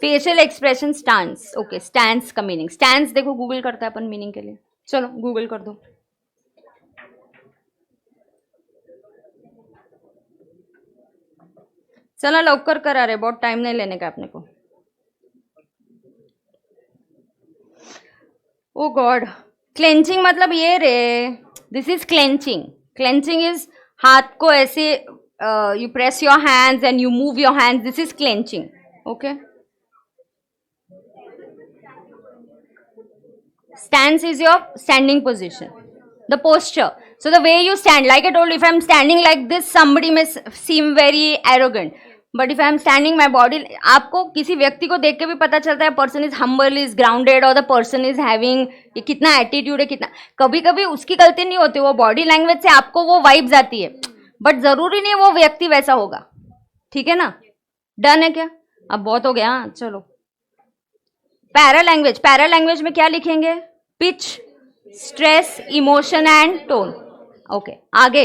Facial expression stance. Okay, stance का मीनिंग. स्टैंस देखो गूगल करता है अपन मीनिंग के लिए. चलो गूगल कर दो. चला लवकर करा रे, बहुत टाइम नहीं लेने का अपने को. ओ गॉड. क्लेंचिंग मतलब ये रे, this is clenching. Clenching is हाथ को ऐसे, you press your hands and you move your hands, this is clenching. Okay. Stance is your standing position, the posture. So the way you stand, like I told you, if I'm standing like this, somebody may seem very arrogant. But if I'm standing my body, आपको किसी व्यक्ति को देख के भी पता चलता है person is humble, is grounded, और the person is having ये कितना attitude है, कितना. कभी कभी उसकी गलती नहीं होती, वो बॉडी लैंग्वेज से आपको वो वाइब्स आती है, बट जरूरी नहीं वो व्यक्ति वैसा होगा. ठीक है ना. डन है क्या. अब बहुत हो गया. चलो पैरा लैंग्वेज. पैरा लैंग्वेज में क्या लिखेंगे. Pitch, stress, emotion and tone. Okay आगे.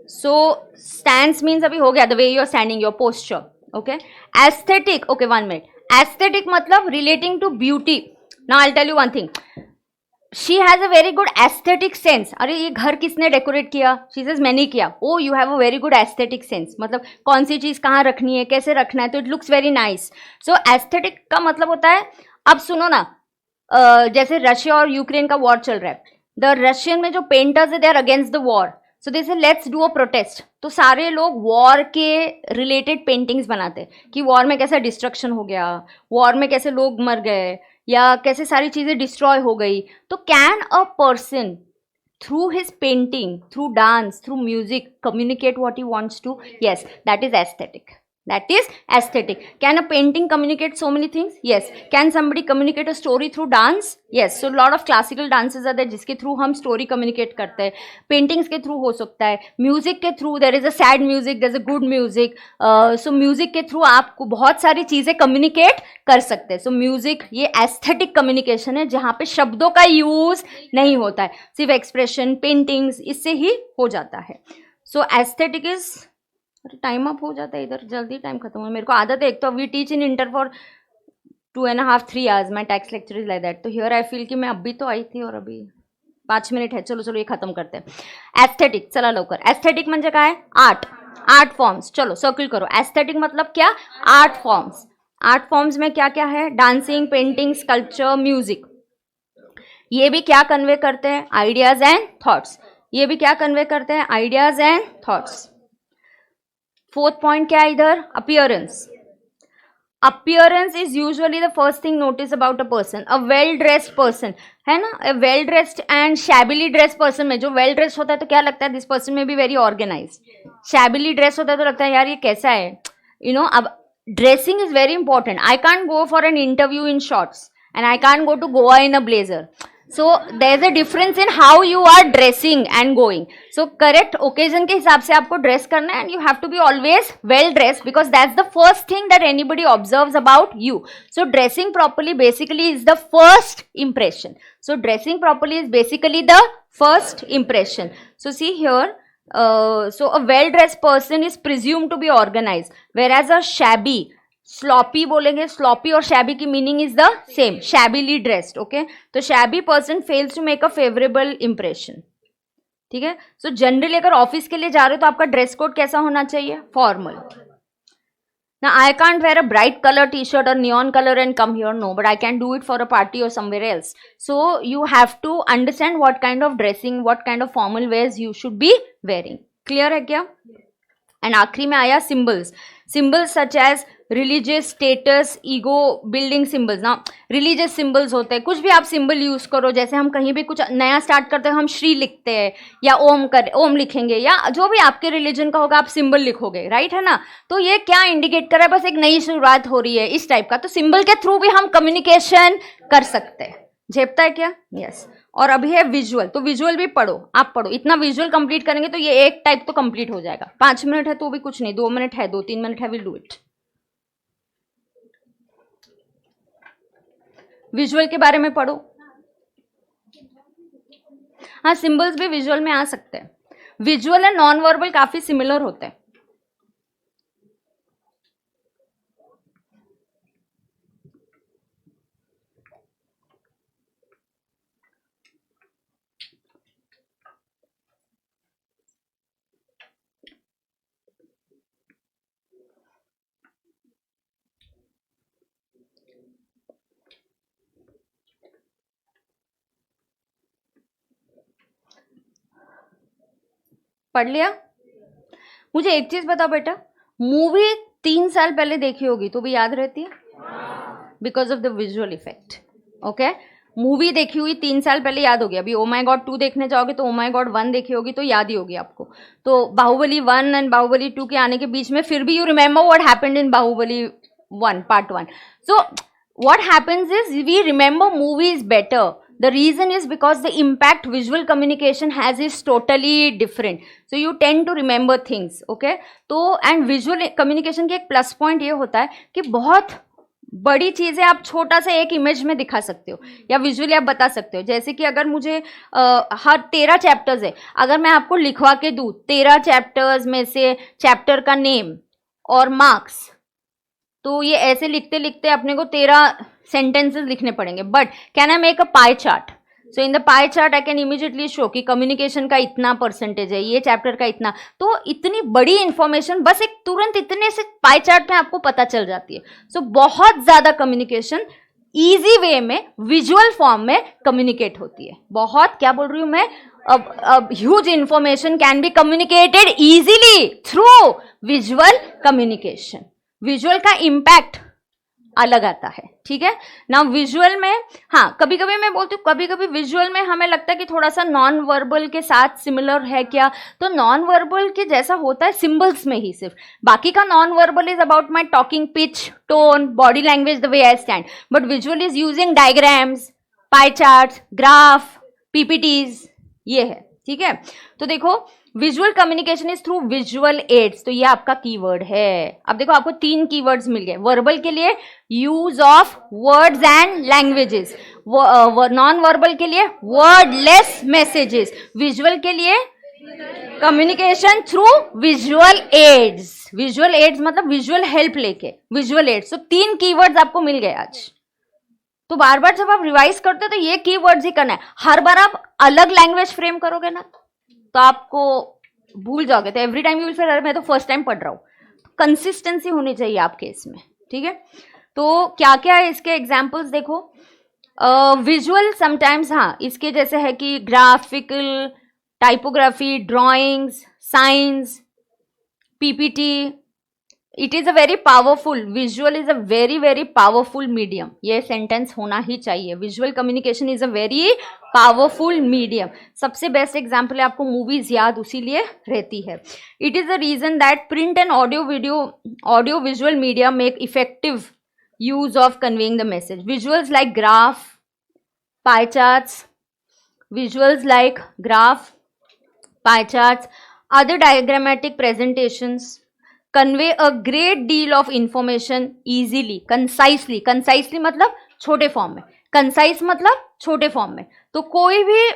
सो स्टैंड्स मीन्स अभी हो गया, the way you are standing, your posture. Okay. Aesthetic, okay 1 minute. Aesthetic मतलब relating to beauty. Now I will tell you one thing, she has a very good aesthetic sense. अरे ये घर किसने decorate किया? She says मैंने किया. Oh you have a very good aesthetic sense, मतलब कौन सी चीज कहाँ रखनी है, कैसे रखना है, तो it looks very nice. So aesthetic का मतलब होता है, अब सुनो ना, जैसे रशिया और यूक्रेन का वॉर चल रहा है, द रशियन में जो पेंटर्स है they are against the war, so they say let's do a protest. तो सारे लोग वॉर के रिलेटेड पेंटिंग्स बनाते हैं कि वॉर में कैसा डिस्ट्रक्शन हो गया, वॉर में कैसे लोग मर गए, या कैसे सारी चीजें डिस्ट्रॉय हो गई. तो can a person through his painting, through dance, through music communicate what he wants to? Yes, that is aesthetic. That is aesthetic. Can a painting communicate so many things? Yes. Can somebody communicate a story through dance? Yes. So lot of classical dances are there जिसके through हम story communicate करते हैं. Paintings के through हो सकता है. Music के through there is a sad music, there is a good music. So music के थ्रू आपको बहुत सारी चीज़ें communicate कर सकते हैं. So music ये aesthetic communication है जहाँ पे शब्दों का use नहीं होता है, सिर्फ expression, paintings इससे ही हो जाता है. So aesthetic is, अरे टाइम अप हो जाता है इधर, जल्दी टाइम खत्म हो. मेरे को आदत है, एक तो we teach in inter for 2.5-3 hours, my tax lecture is like that. तो हियर आई फील कि मैं अभी तो आई थी और अभी 5 मिनिट है. चलो चलो ये खत्म करते हैं. एस्थेटिक, चला लवकर. एस्थेटिक म्हणजे काय? आर्ट. Art forms. चलो सर्कल करो. एस्थेटिक मतलब क्या? Art forms. आर्ट फॉर्म्स में क्या क्या है? Dancing, painting, sculpture, music. ये भी क्या कन्वे करते हैं? Ideas and thoughts. ये भी क्या कन्वे करते हैं? Ideas and thoughts. Fourth point क्या है इधर? Appearance. Appearance is usually the first thing notice about a person. A well dressed person है ना, a well dressed and shabbily dress person में, जो वेल ड्रेस होता है तो क्या लगता है? This person may be very organized. Shabbily dress होता है तो लगता है यार ये कैसा है, यू नो. अब dressing is very important. I can't go for an interview in shorts and I can't go to Goa in a blazer. So there is a difference in how you are dressing and going. So correct occasion के हिसाब से आपको dress करना है, and you have to be always well dressed because that's the first thing that anybody observes about you. So dressing properly basically is the first impression. So dressing properly is basically the first impression. So see here, so a well dressed person is presumed to be organized, whereas a shabby, sloppy बोलेंगे. Sloppy और shabby की meaning is the same, shabbily dressed. Okay, तो shabby person fails to make a favourable impression. ठीक है. So generally अगर office के लिए जा रहे हो तो आपका ड्रेस कोड कैसा होना चाहिए? फॉर्मल. ना I can't wear a bright colour T shirt और neon colour and come here, no, but I can do it for a party और somewhere else. So you have to understand what kind of dressing, what kind of formal wears you should be wearing. Clear है क्या? And आखिरी में आया symbols. Symbols such as religious status, ego building symbols. ना religious symbols होते हैं, कुछ भी आप सिंबल यूज करो. जैसे हम कहीं भी कुछ नया स्टार्ट करते हैं, हम श्री लिखते हैं या ओम लिखेंगे, या जो भी आपके रिलीजन का होगा आप सिंबल लिखोगे, राइट है ना. तो ये क्या इंडिकेट कर रहा है? बस एक नई शुरुआत हो रही है, इस टाइप का. तो सिंबल के थ्रू भी हम कम्युनिकेशन कर सकते हैं. झेपता है क्या? यस. और अभी है विजुअल. तो विजुअल भी पढ़ो, आप पढ़ो. इतना विजुअल कंप्लीट करेंगे तो ये एक टाइप तो कंप्लीट हो जाएगा. 5 मिनट है तो भी कुछ नहीं, 2 मिनट है, 2-3 मिनट है, विल डू इट. विजुअल के बारे में पढ़ो. हाँ, सिंबल्स भी विजुअल में आ सकते हैं. विजुअल एंड नॉन वर्बल काफी सिमिलर होते हैं. पढ़ लिया? मुझे एक चीज बताओ बेटा, मूवी 3 साल पहले देखी होगी तो भी याद रहती है? Because of the visual effect. Okay, movie देखी हुई 3 साल पहले याद होगी. अभी ओ माई गॉड 2 देखने जाओगे तो ओ माई गॉड 1 देखी होगी तो याद ही होगी आपको. तो बाहुबली 1 एंड बाहुबली 2 के आने के बीच में फिर भी you remember what happened in Baahubali 1 part 1. So what happens is we remember movies better. The reason is because the impact visual communication has is totally different. So you tend to remember things. Okay? तो and visual communication के एक plus point ये होता है कि बहुत बड़ी चीजें आप छोटा सा एक इमेज में दिखा सकते हो या विजुअली आप बता सकते हो। जैसे कि अगर मुझे हर 13 चैप्टर्स है, अगर मैं आपको लिखवा के दूं 13 चैप्टर्स में से चैप्टर का नेम और मार्क्स, तो ये ऐसे लिखते लिखते अपने को 13 सेंटेंसेस लिखने पड़ेंगे। But can I make a pie chart? So in the pie chart I can immediately show कि कम्युनिकेशन का इतना परसेंटेज है, ये चैप्टर का इतना। तो इतनी बड़ी इंफॉर्मेशन बस एक तुरंत इतने से पाई चार्ट में आपको पता चल जाती है। सो बहुत ज्यादा कम्युनिकेशन इजी वे में विजुअल फॉर्म में कम्युनिकेट होती है। बहुत, क्या बोल रही हूं मैं, अब huge information can be communicated easily through visual communication. Visual का इम्पैक्ट अलग आता है, ठीक है ना। विजुअल में हाँ, कभी कभी मैं बोलती हूँ, कभी कभी विजुअल में हमें लगता है कि थोड़ा सा नॉन वर्बल के साथ सिमिलर है क्या, तो नॉन वर्बल के जैसा होता है सिंबल्स में ही सिर्फ। बाकी का non verbal is about my talking pitch, tone, body language, the way I stand, but visual is using diagrams, pie chart, graph, PPTs, ये है, ठीक है। तो देखो, visual communication is through visual aids, तो ये आपका कीवर्ड है। अब देखो, आपको 3 कीवर्ड्स मिल गए। वर्बल के लिए use of words and languages, non verbal के लिए वर्डलेस मैसेजेस, विजुअल के लिए communication through visual aids. Visual aids मतलब विजुअल हेल्प लेके, विजुअल एड्स। तो 3 कीवर्ड्स आपको मिल गए आज। तो बार बार जब आप रिवाइज करते हो तो ये कीवर्ड्स ही करना है। हर बार आप अलग लैंग्वेज फ्रेम करोगे ना तो आपको भूल जाओगे। तो every time you will say मैं तो फर्स्ट टाइम पढ़ रहा हूँ। कंसिस्टेंसी होनी चाहिए आपके इसमें, ठीक है। तो क्या क्या है इसके एग्जाम्पल्स देखो। विजुअल समटाइम्स, हाँ, इसके जैसे है कि graphical, typography, drawings, science, PPT. It is a very powerful, visual is a very very powerful medium. ये सेंटेंस होना ही चाहिए। Visual communication is a very powerful medium. सबसे बेस्ट एग्जाम्पल है, आपको मूवीज याद उसी लिए रहती है। It is the reason that print and audio visual media make effective use of conveying the message. Visuals like graph, pie charts, visuals like graph, pie charts, other diagrammatic presentations convey a great deal of information easily, concisely. concisely मतलब छोटे form में, concise मतलब छोटे form में। तो कोई भी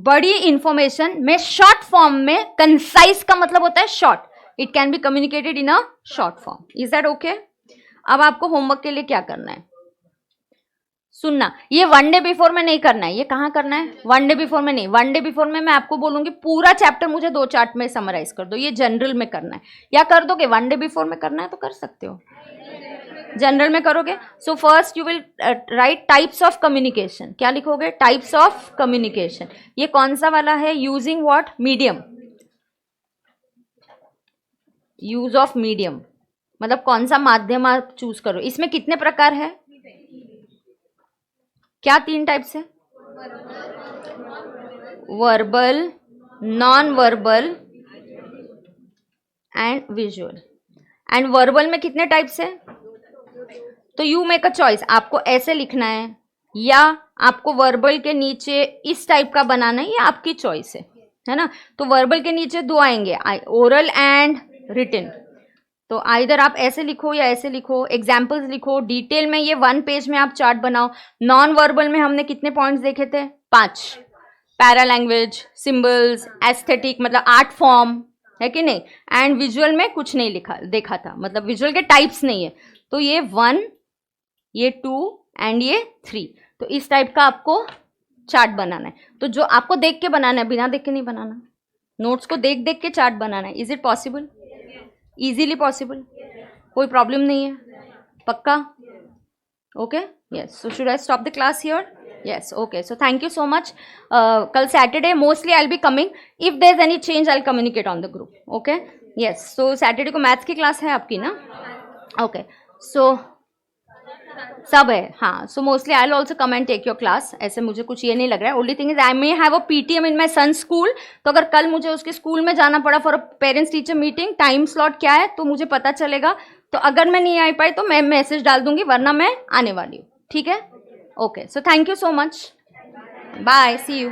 बड़ी इंफॉर्मेशन में शॉर्ट फॉर्म में, कंसाइज का मतलब होता है short, it can be communicated in a short form. Is that okay? अब आपको होमवर्क के लिए क्या करना है, सुनना। ये 1 डे बिफोर में नहीं करना है। ये कहाँ करना है? 1 डे बिफोर में नहीं। 1 डे बिफोर में मैं आपको बोलूंगी पूरा चैप्टर मुझे 2 चार्ट में समराइज कर दो। ये जनरल में करना है, या कर दोगे? 1 डे बिफोर में करना है तो कर सकते हो, जनरल में करोगे। So first you will write types of communication. क्या लिखोगे? Types of communication. ये कौन सा वाला है? Using what? Medium. Use of medium मतलब कौन सा माध्यम आप चूज करो। इसमें कितने प्रकार है? क्या 3 टाइप्स है? Verbal, non verbal and visual. And verbal में कितने टाइप्स है? तो यू मेक अ चॉइस, आपको ऐसे लिखना है या आपको वर्बल के नीचे इस टाइप का बनाना है, ये आपकी चॉइस है ना। तो वर्बल के नीचे 2 आएंगे, ओरल एंड रिटन। तो आइदर आप ऐसे लिखो या ऐसे लिखो, एग्जाम्पल्स लिखो, डिटेल में ये 1 पेज में आप चार्ट बनाओ। नॉन वर्बल में हमने कितने पॉइंट्स देखे थे? 5। पैरा लैंग्वेज, सिंबल्स, एस्थेटिक मतलब आर्ट फॉर्म, है कि नहीं। एंड विजुअल में कुछ नहीं देखा था, मतलब विजुअल के टाइप्स नहीं है। तो ये 1, ये 2 एंड ये 3। तो इस टाइप का आपको चार्ट बनाना है। तो जो आपको देख के बनाना है, बिना देख के नहीं बनाना। नोट्स को देख देख के चार्ट बनाना है। Is it possible? Easily possible, कोई प्रॉब्लम नहीं है, पक्का? Okay, yes. So should I stop the class here? Yes, okay. So thank you so much. कल Saturday mostly I will be coming. If there is any change I will communicate on the group. Okay, yes. So Saturday को maths की class है आपकी ना? Okay, so सब है, हाँ। So mostly I will also come and take your class. ऐसे मुझे कुछ ये नहीं लग रहा है। Only thing is I may have a PTM in my son school. तो अगर कल मुझे उसके स्कूल में जाना पड़ा for a parents teacher meeting, time slot क्या है तो मुझे पता चलेगा। तो अगर मैं नहीं आ पाई तो मैं मैसेज डाल दूंगी, वरना मैं आने वाली हूँ, ठीक है? Okay, so thank you so much, bye, see you.